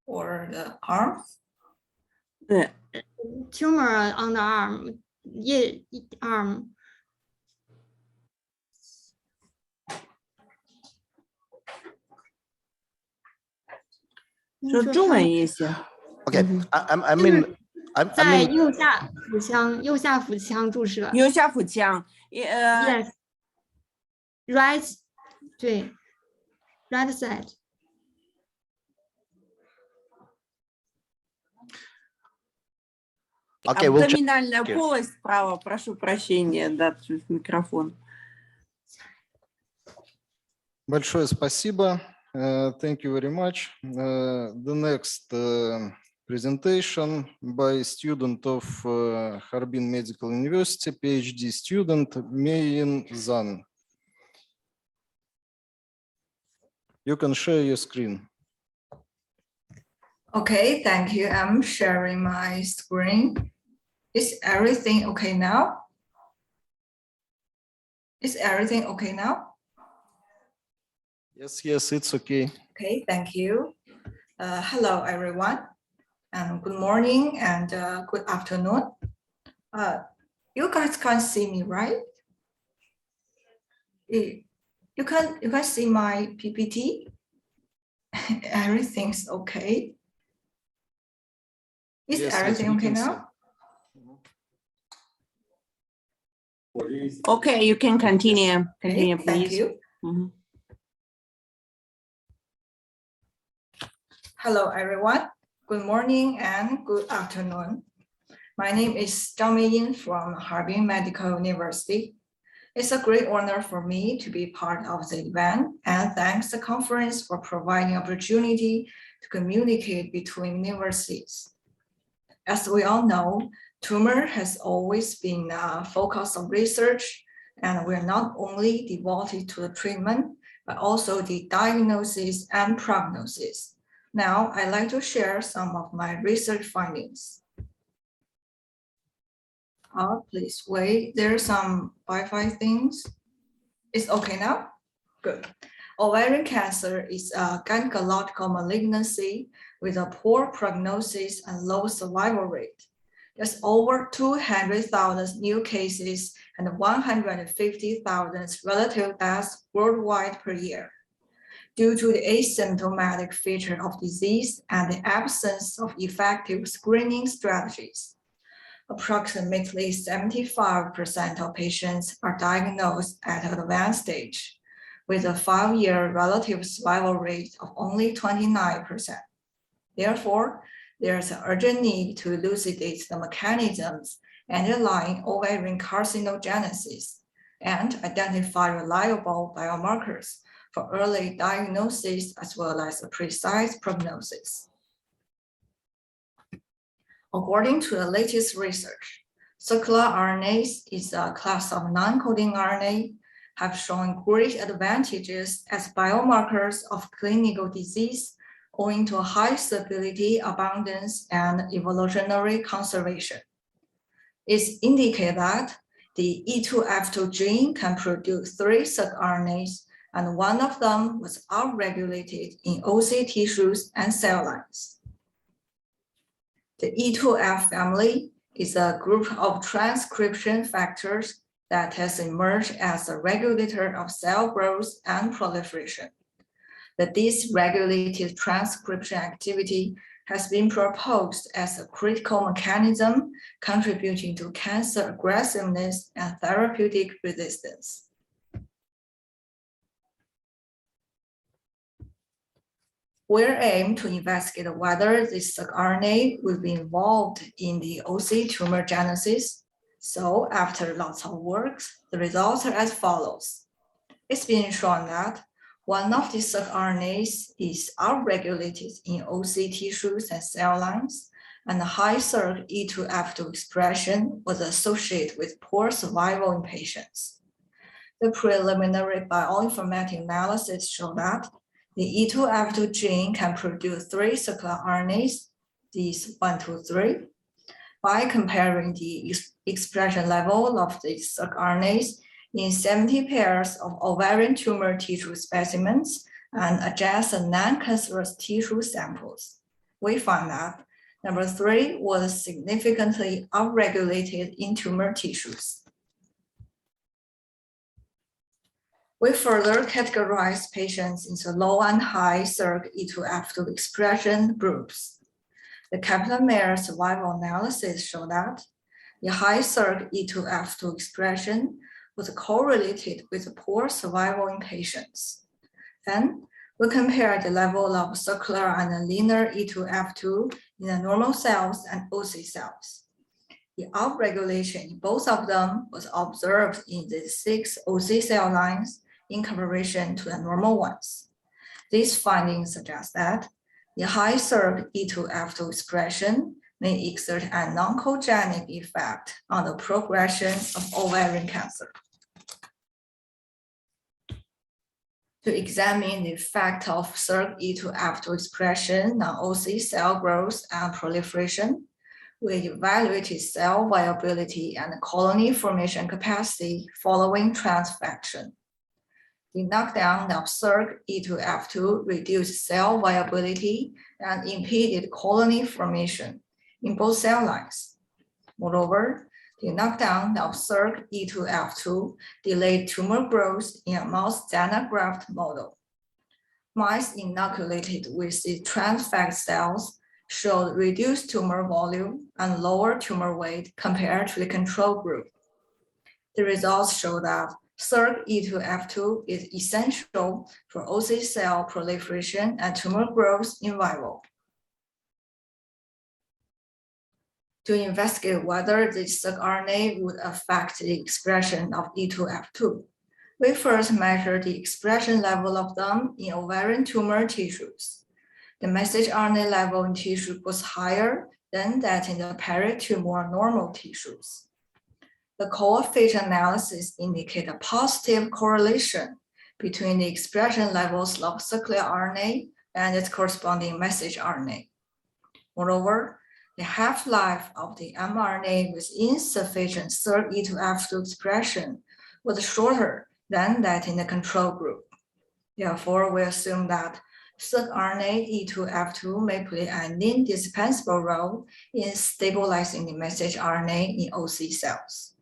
Or the arms? Tumor on the arm, arm.说中文也行。 Okay, I mean, 在右下腹腔，右下腹腔注射。右下腹腔，yes, right, 对 ，right side. Okay, we'll Абдоминальная полость справа, прошу прощения, да, микрофон. Большое спасибо. Thank you very much. The next presentation by student of Harbin Medical University, PhD student Meiyin Zhang. You can share your screen. Okay, thank you. I'm sharing my screen. Is everything okay now? Is everything okay now? Yes, it's okay. Okay, thank you. Hello, everyone, and good morning and good afternoon. You guys can't see me, right? You can see my PPT. Everything's okay. Is everything okay now? Okay, you can continue. Continue, Okay, please. thank you. Mhm. Hello, everyone. Good morning and good afternoon. My name is Zhang Meiyin from Harbin Medical University. It's a great honor for me to be part of the event, and thanks the conference for providing opportunity to communicate between universities. As we all know, tumor has always been a focus of research, and we're not only devoted to the treatment, but also the diagnosis and prognosis. Now, I'd like to share some of my research findings. Please wait, there's some Wi-Fi things. It's okay now? Good. Ovarian cancer is a gynecological malignancy with a poor prognosis and low survival rate. There's over 200,000 new cases and 150,000 relative deaths worldwide per year. Due to the asymptomatic feature of disease and the absence of effective screening strategies, approximately 75% of patients are diagnosed at an advanced stage, with a 5-year relative survival rate of only 29%. Therefore, there's an urgent need to elucidate the mechanisms underlying ovarian carcinogenesis and identify reliable biomarkers for early diagnosis as well as a precise prognosis. According to the latest research, circular RNAs is a class of non-coding RNA have shown great advantages as biomarkers of clinical disease owing to high stability, abundance, and evolutionary conservation. It indicates that the E2F2 gene can produce 3 circRNAs, and one of them was upregulated in OC tissues and cell lines. The E2F family is a group of transcription factors that has emerged as a regulator of cell growth and proliferation. The dysregulated transcription activity has been proposed as a critical mechanism contributing to cancer aggressiveness and therapeutic resistance. We're aimed to investigate whether this RNA will be involved in the OC tumor genesis. So after lots of work, the results are as follows. It's been shown that one of the circRNAs is upregulated in OC tissues and cell lines, and the high circ-E2F2 expression was associated with poor survival in patients. The preliminary bioinformatic analysis showed that the E2F2 gene can produce 3 circular RNAs, these 1, 2, 3, by comparing the expression level of the circRNAs in 70 pairs of ovarian tumor tissue specimens and adjacent non-cancerous tissue samples. We found that number 3 was significantly upregulated in tumor tissues. We further categorized patients into low and high circ-E2F2 expression groups. The Kaplan-Meier survival analysis showed that the high circ-E2F2 expression was correlated with poor survival in patients. Then we compared the level of circular and linear E2F2 in the normal cells and OC cells. The upregulation in both of them was observed in the 6 OC cell lines in comparison to the normal ones. These findings suggest that the high circ-E2F2 expression may exert a non-cogenic effect on the progression of ovarian cancer. To examine the effect of circ-E2F2 expression on OC cell growth and proliferation, we evaluated cell viability and colony formation capacity following transfection. The knockdown of SIRC-E2F2 reduced cell viability and impeded colony formation in both cell lines. Moreover, the knockdown of SIRC-E2F2 delayed tumor growth in a mouse xenograft model. Mice inoculated with the transfect cells showed reduced tumor volume and lower tumor weight compared to the control group. The results show that SIRC-E2F2 is essential for OC cell proliferation and tumor growth in vivo. To investigate whether the circRNA would affect the expression of E2F2, we first measured the expression level of them in ovarian tumor tissues. The messenger RNA level in tissue was higher than that in the peri-tumor normal tissues. The coefficient analysis indicate a positive correlation between the expression levels of circular RNA and its corresponding messenger RNA. Moreover, the half-life of the mRNA with insufficient SIRC-E2F2 expression was shorter than that in the control group. Therefore, we assume that circRNA E2F2 may play an indispensable role in stabilizing the messenger RNA in OC cells.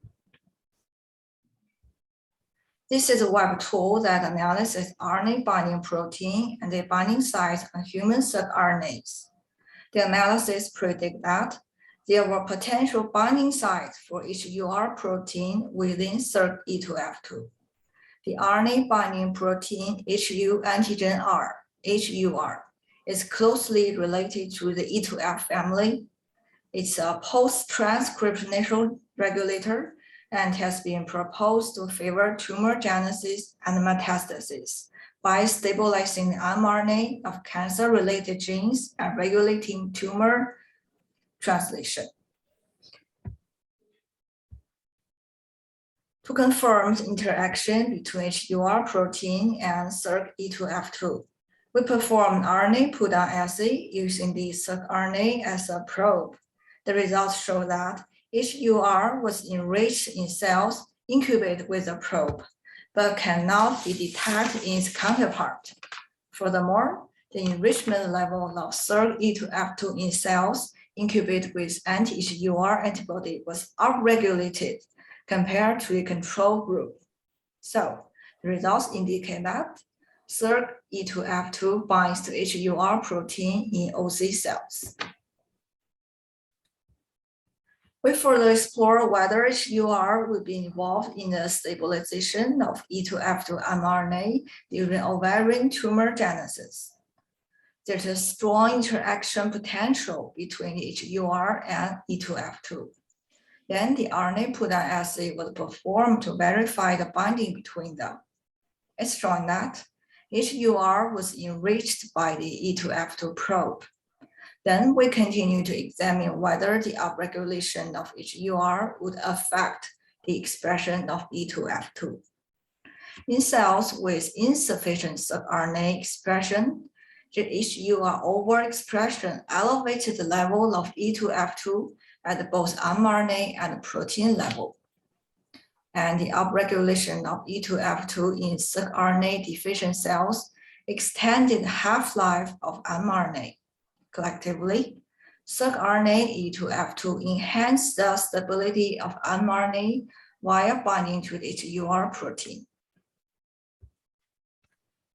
This is a web tool that analyzes RNA binding protein and the binding sites on human circRNAs. The analysis predicts that there were potential binding sites for each UR protein within SIRC-E2F2. The RNA binding protein HU antigen R, HUR, is closely related to the E2F family. It's a post-transcriptional regulator and has been proposed to favor tumor genesis and metastasis by stabilizing the mRNA of cancer-related genes and regulating tumor translation. To confirm the interaction between HUR protein and SIRC-E2F2, we performed RNA put-down assay using the circRNA as a probe. The results show that HUR was enriched in cells incubated with a probe, but cannot be detected in its counterpart. Furthermore, the enrichment level of SIRC-E2F2 in cells incubated with anti-HUR antibody was upregulated compared to the control group. So the results indicate that SIRC-E2F2 binds to HUR protein in OC cells. We further explore whether HUR will be involved in the stabilization of E2F2 mRNA during ovarian tumor genesis. There's a strong interaction potential between HUR and E2F2. Then the RNA put-down assay was performed to verify the binding between them. It's shown that HUR was enriched by the E2F2 probe. Then we continue to examine whether the upregulation of HUR would affect the expression of E2F2. In cells with insufficient circRNA expression, the HUR overexpression elevated the level of E2F2 at both mRNA and protein level. And the upregulation of E2F2 in circRNA deficient cells extended the half-life of mRNA. Collectively, circRNA E2F2 enhanced the stability of mRNA while binding to the HUR protein.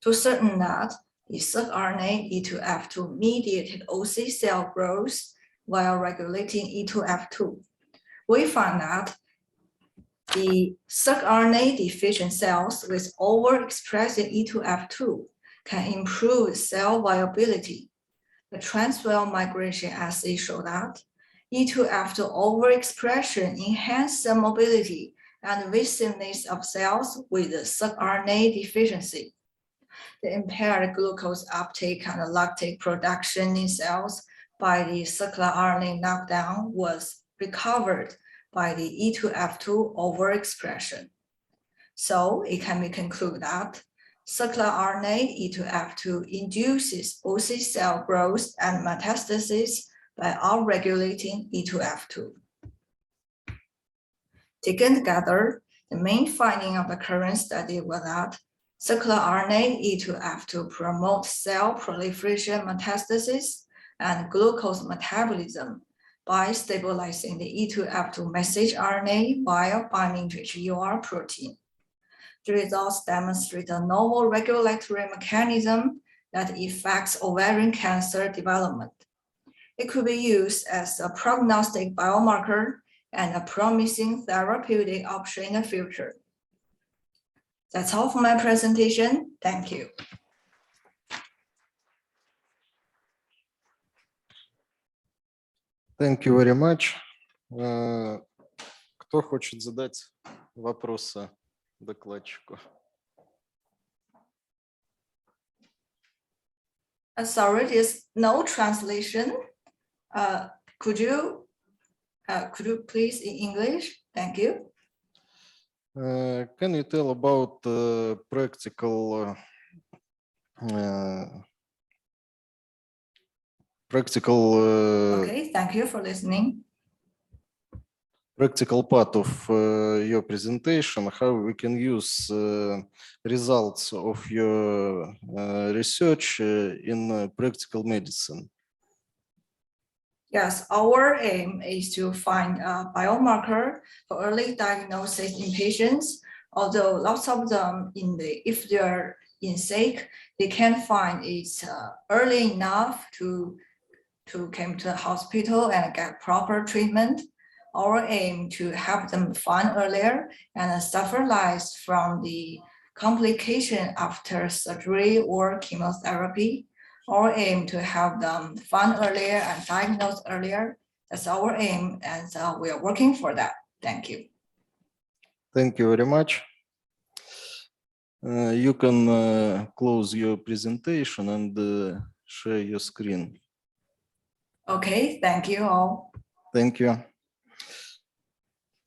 To certain that the circRNA E2F2 mediated OC cell growth while regulating E2F2, we found that the circRNA deficient cells with overexpressing E2F2 can improve cell viability. The transwell migration assay showed that E2F2 overexpression enhanced cell mobility and viscidness of cells with circRNA deficiency. The impaired glucose uptake and lactate production in cells by the circular RNA knockdown was recovered by the E2F2 overexpression. So it can be concluded that circular RNA E2F2 induces OC cell growth and metastasis by upregulating E2F2. Taken together, the main finding of the current study was that circular RNA E2F to promote cell proliferation metastasis and glucose metabolism by stabilizing the E2F2 message RNA while binding to HUR protein. The results demonstrate a novel regulatory mechanism that affects ovarian cancer development. It could be used as a prognostic biomarker and a promising therapeutic option in the future. That's all for my presentation. Thank you. Thank you very much. Кто хочет задать вопросы докладчику? Sorry, there's no translation. Could you please in English? Thank you. Can you tell about practical Okay, thank you for listening. Practical part of your presentation, how we can use results of your research in practical medicine? Yes, our aim is to find a biomarker for early diagnosis in patients. Although lots of them, if they're in sick, they can find it early enough to come to the hospital and get proper treatment. Our aim to help them find earlier and suffer less from the complication after surgery or chemotherapy. Our aim to help them find earlier and diagnose earlier. That's our aim, and we are working for that. Thank you. Thank you very much. You can close your presentation and share your screen. Okay, thank you all. Thank you.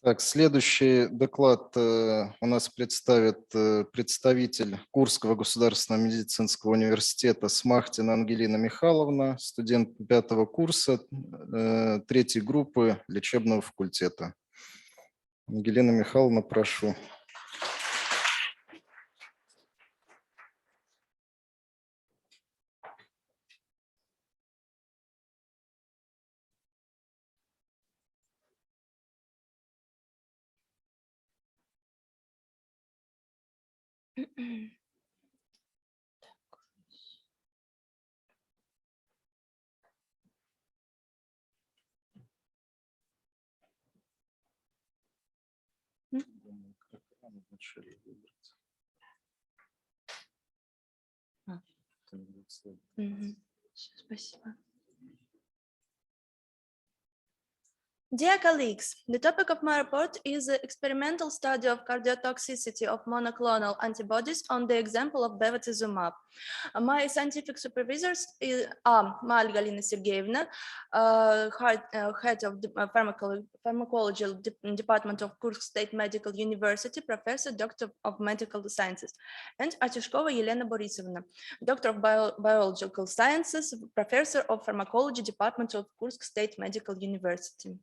Так, следующий доклад у нас представит представитель Курского государственного медицинского университета Смахтина Ангелина Михайловна, студент 5-го курса 3-й группы лечебного факультета. Ангелина Михайловна, прошу. Спасибо. Dear colleagues, the topic of my report is the experimental study of cardiotoxicity of monoclonal antibodies on the example of bevacizumab. My scientific supervisors are Mal Galina Sergeyevna, head of the pharmacology department of Kursk State Medical University, professor, doctor of medical sciences, and Artyshkova Yelena Borisovna, doctor of biological sciences, professor of pharmacology department of Kursk State Medical University.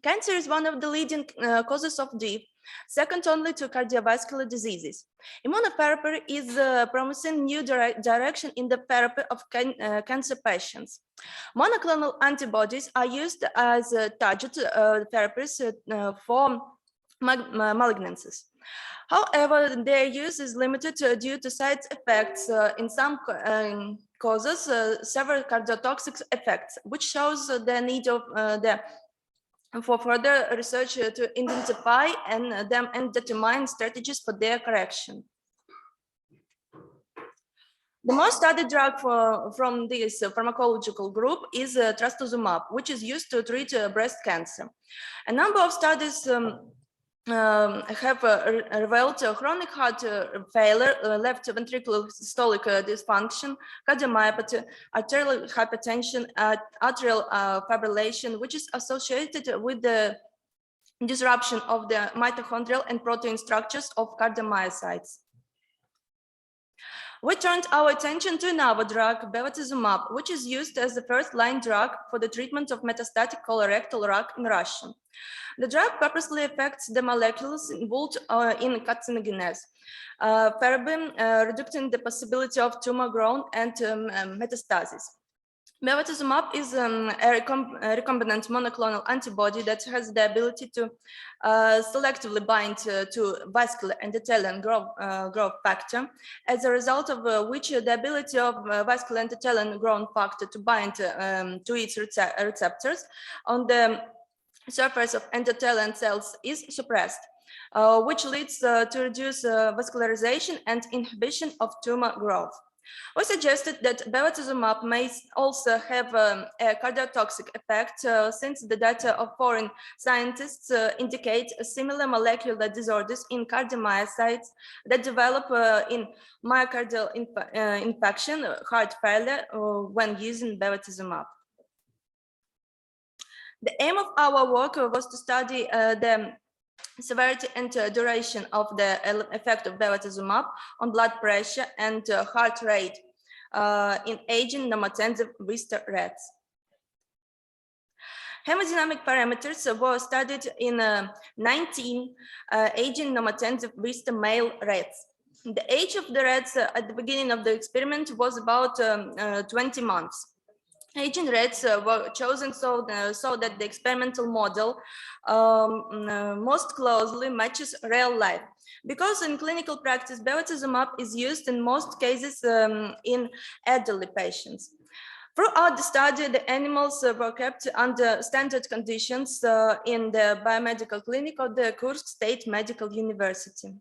Cancer is one of the leading causes of death, second only to cardiovascular diseases. Immunotherapy is a promising new direction in the therapy of cancer patients. Monoclonal antibodies are used as target therapies for malignancies. However, their use is limited due to side effects. In some causes, several cardiotoxic effects, which shows the need of for further research to identify and determine strategies for their correction. The most studied drug from this pharmacological group is trastuzumab, which is used to treat breast cancer. A number of studies have revealed chronic heart failure, left ventricular systolic dysfunction, cardiomyopathy, arterial hypertension, atrial fibrillation, which is associated with the disruption of the mitochondrial and protein structures of cardiomyocytes. We turned our attention to another drug, bevacizumab, which is used as the first-line drug for the treatment of metastatic colorectal cancer in Russia. The drug purposely affects the molecules involved in carcinogenesis, thereby reducing the possibility of tumor growth and metastasis. Bevacizumab is a recombinant monoclonal antibody that has the ability to selectively bind to vascular endothelial growth factor, as a result of which the ability of vascular endothelial growth factor to bind to its receptors on the surface of endothelial cells is suppressed, which leads to reduced vascularization and inhibition of tumor growth. We suggested that bevacizumab may also have a cardiotoxic effect, since the data of foreign scientists indicate similar molecular disorders in cardiomyocytes that develop in myocardial infarction, heart failure, when using bevacizumab. The aim of our work was to study the severity and duration of the effect of bevacizumab on blood pressure and heart rate in aging non-attentive Vista rats. Hemodynamic parameters were studied in 19 aging non-attentive Vista male rats. The age of the rats at the beginning of the experiment was about 20 months. Aging rats were chosen so that the experimental model most closely matches real life. Because in clinical practice, bevacizumab is used in most cases in elderly patients. Throughout the study, the animals were kept under standard conditions in the biomedical clinic of the Kursk State Medical University.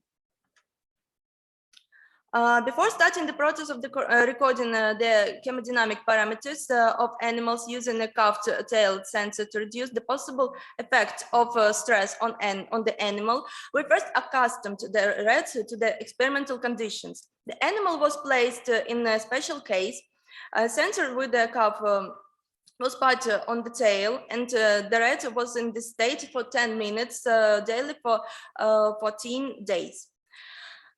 Before starting the process of recording the hemodynamic parameters of animals using a cuffed tail sensor to reduce the possible effect of stress on the animal, we first accustomed the rats to the experimental conditions. The animal was placed in a special case, sensor with the cuff was put on the tail, and the rat was in this state for 10 minutes daily for 14 days.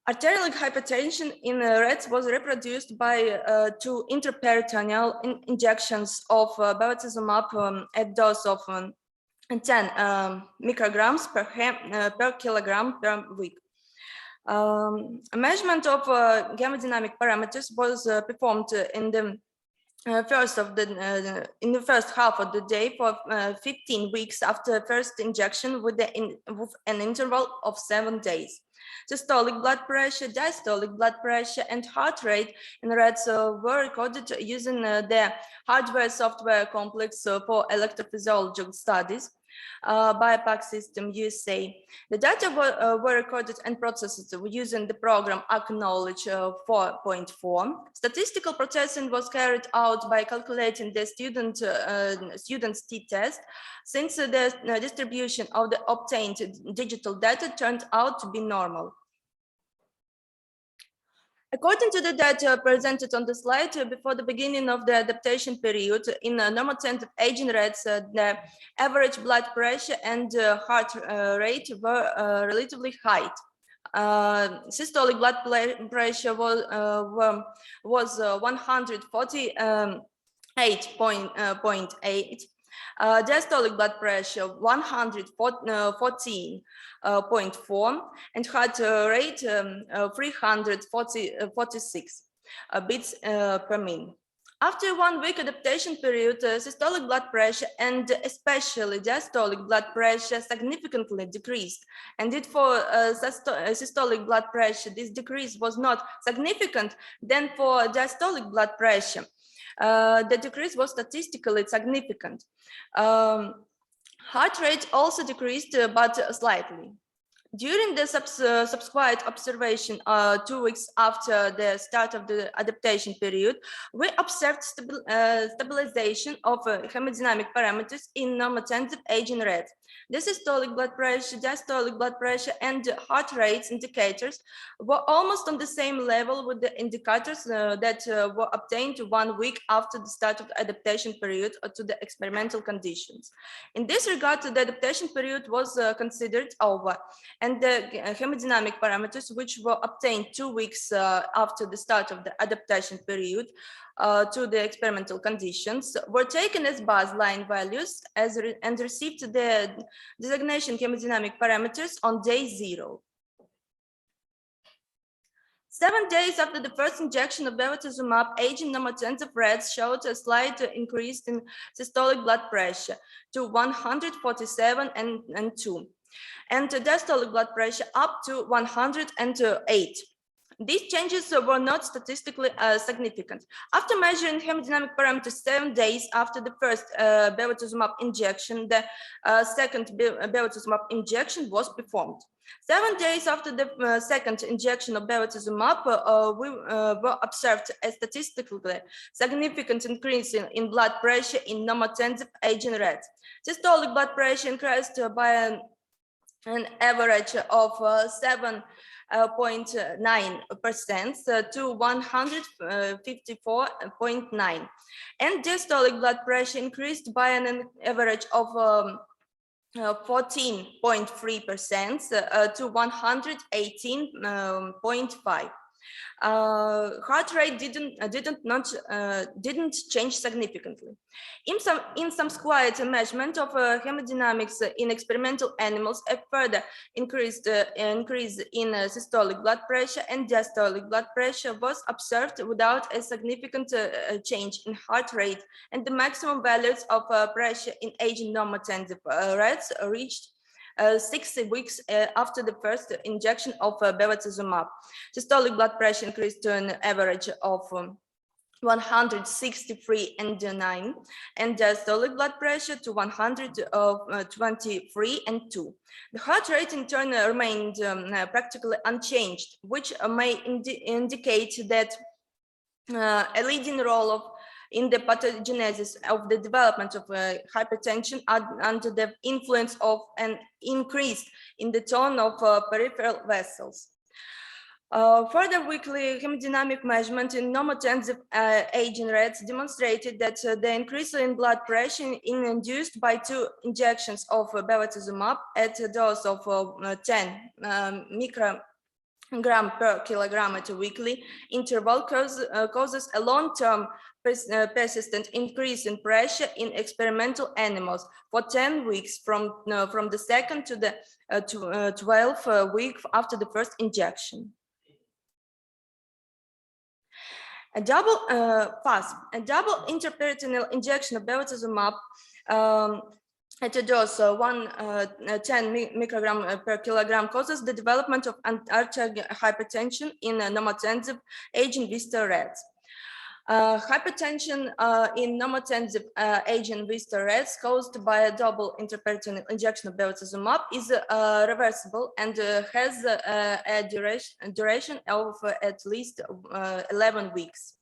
Arterial hypertension in rats was reproduced by 2 intraperitoneal injections of bevacizumab at dose of 10 micrograms per kilogram per week. A measurement of hemodynamic parameters was performed in the first half of the day for 15 weeks after first injection with an interval of 7 days. Systolic blood pressure, diastolic blood pressure, and heart rate in rats were recorded using the hardware-software complex for electrophysiological studies by PAC System USA. The data were recorded and processed using the program Acknowledge 4.4. Statistical processing was carried out by calculating the student's t-test, since the distribution of the obtained digital data turned out to be normal. According to the data presented on the slide, before the beginning of the adaptation period, in normotensive aging rats, the average blood pressure and heart rate were relatively high. Systolic blood pressure was 148.8. Diastolic blood pressure 114.4, and heart rate 346 beats per minute. After 1 week adaptation period, systolic blood pressure and especially diastolic blood pressure significantly decreased. And for systolic blood pressure, this decrease was not significant. Then for diastolic blood pressure, the decrease was statistically significant. Heart rate also decreased, but slightly. During the subsequent observation 2 weeks after the start of the adaptation period, we observed stabilization of hemodynamic parameters in normotensive aging rats. The systolic blood pressure, diastolic blood pressure, and heart rate indicators were almost on the same level with the indicators that were obtained 1 week after the start of the adaptation period to the experimental conditions. In this regard, the adaptation period was considered over, and the hemodynamic parameters, which were obtained 2 weeks after the start of the adaptation period to the experimental conditions, were taken as baseline values and received the designation hemodynamic parameters on day 0. 7 days after the first injection of bevacizumab, aging normotensive rats showed a slight increase in systolic blood pressure to 147 and 2, and diastolic blood pressure up to 108. These changes were not statistically significant. After measuring hemodynamic parameters 7 days after the first bevacizumab injection, the second bevacizumab injection was performed. 7 days after the second injection of bevacizumab, we were observed a statistically significant increase in blood pressure in normotensive aging rats. Systolic blood pressure increased by an average of 7.9% to 154.9, and diastolic blood pressure increased by an average of 14.3% to 118.5. Heart rate didn't change significantly. In some quiet measurement of hemodynamics in experimental animals, a further increase in systolic blood pressure and diastolic blood pressure was observed without a significant change in heart rate, and the maximum values of pressure in aging normotensive rats reached 6 weeks after the first injection of bevacizumab. Systolic blood pressure increased to an average of 163/9, and diastolic blood pressure to 123/2. The heart rate in turn remained practically unchanged, which may indicate that a leading role in the pathogenesis of the development of hypertension under the influence of an increase in the tone of peripheral vessels. Further weekly hemodynamic measurement in normotensive aging rats demonstrated that the increase in blood pressure induced by 2 injections of bevacizumab at a dose of 10 microgram per kilogram at a weekly interval causes a long-term persistent increase in pressure in experimental animals for 10 weeks from the second to the 12th week after the first injection. A double intraperitoneal injection of bevacizumab at a dose 10 microgram per kilogram causes the development of arterial hypertension in normotensive aging visitor rats. Hypertension in normotensive aging visitor rats caused by a double intraperitoneal injection of bevacizumab is reversible and has a duration of at least 11 weeks.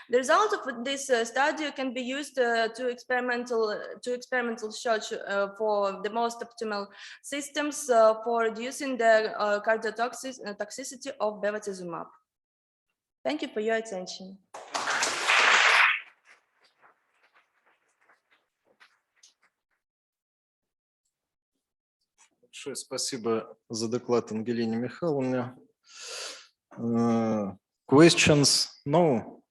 The result of this study can be used to experimental search for the most optimal systems for reducing the cardiotoxicity of bevacizumab. Thank you for your attention. Большое спасибо за доклад Ангелине Михайловне. Questions? No?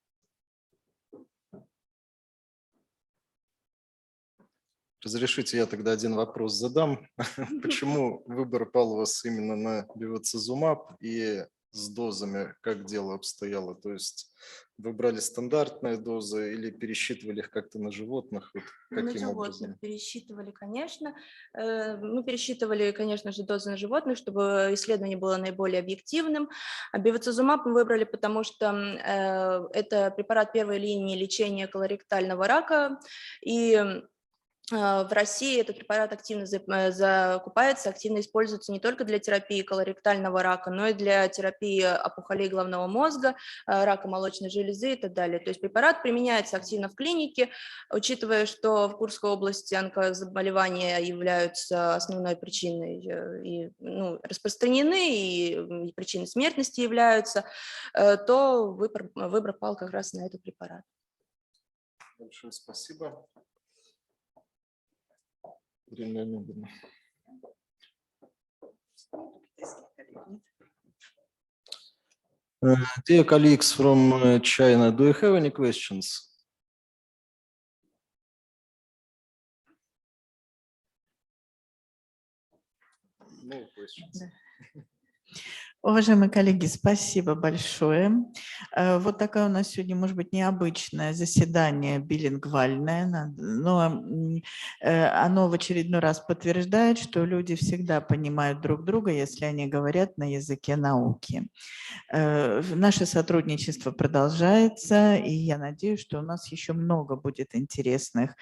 Разрешите, я тогда один вопрос задам. Почему выбор пал у вас именно на бевацизумаб и с дозами, как дело обстояло? То есть вы брали стандартные дозы или пересчитывали их как-то на животных? Вот каким образом? Пересчитывали, конечно. Мы пересчитывали, конечно же, дозы на животных, чтобы исследование было наиболее объективным. А бевацизумаб мы выбрали, потому что это препарат первой линии лечения колоректального рака, и В России этот препарат активно закупается, активно используется не только для терапии колоректального рака, но и для терапии опухолей головного мозга, рака молочной железы и так далее. То есть препарат применяется активно в клинике, учитывая, что в Курской области онкозаболевания являются основной причиной и распространены, и причиной смертности являются, то выбор пал как раз на этот препарат. Большое спасибо. Dear colleagues from China, do you have any questions? No questions. Уважаемые коллеги, спасибо большое. Вот такое у нас сегодня, может быть, необычное заседание билингвальное, но оно в очередной раз подтверждает, что люди всегда понимают друг друга, если они говорят на языке науки. Наше сотрудничество продолжается, и я надеюсь, что у нас еще много будет интересных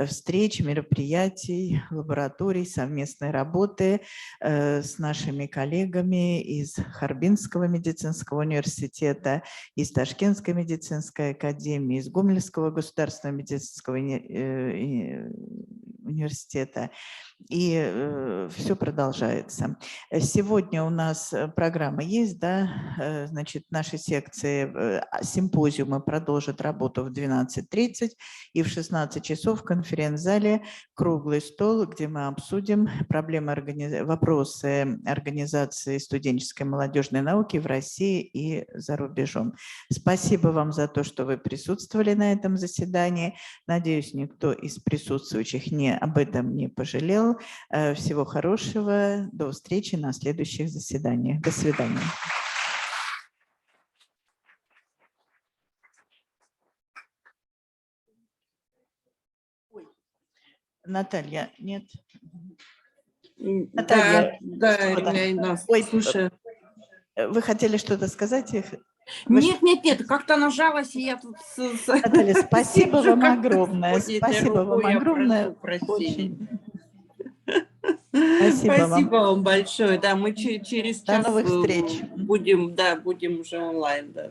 встреч, мероприятий, лабораторий, совместной работы с нашими коллегами из Харбинского медицинского университета, из Ташкентской медицинской академии, из Гомельского государственного медицинского университета. И все продолжается. Сегодня у нас программа есть, да, значит, наши секции, симпозиумы продолжат работу в 12:30 и в 16 часов в конференц-зале круглый стол, где мы обсудим вопросы организации студенческой и молодежной науки в России и за рубежом. Спасибо вам за то, что вы присутствовали на этом заседании. Надеюсь, никто из присутствующих об этом не пожалел. Всего хорошего. До встречи на следующих заседаниях. До свидания. Наталья, нет? Наталья, слушаю. Вы хотели что-то сказать? Нет, как-то нажалась, и я тут... Наталья, спасибо вам огромное. Спасибо вам огромное. Спасибо вам большое. Да, мы через час до новых встреч. Будем уже онлайн. Да.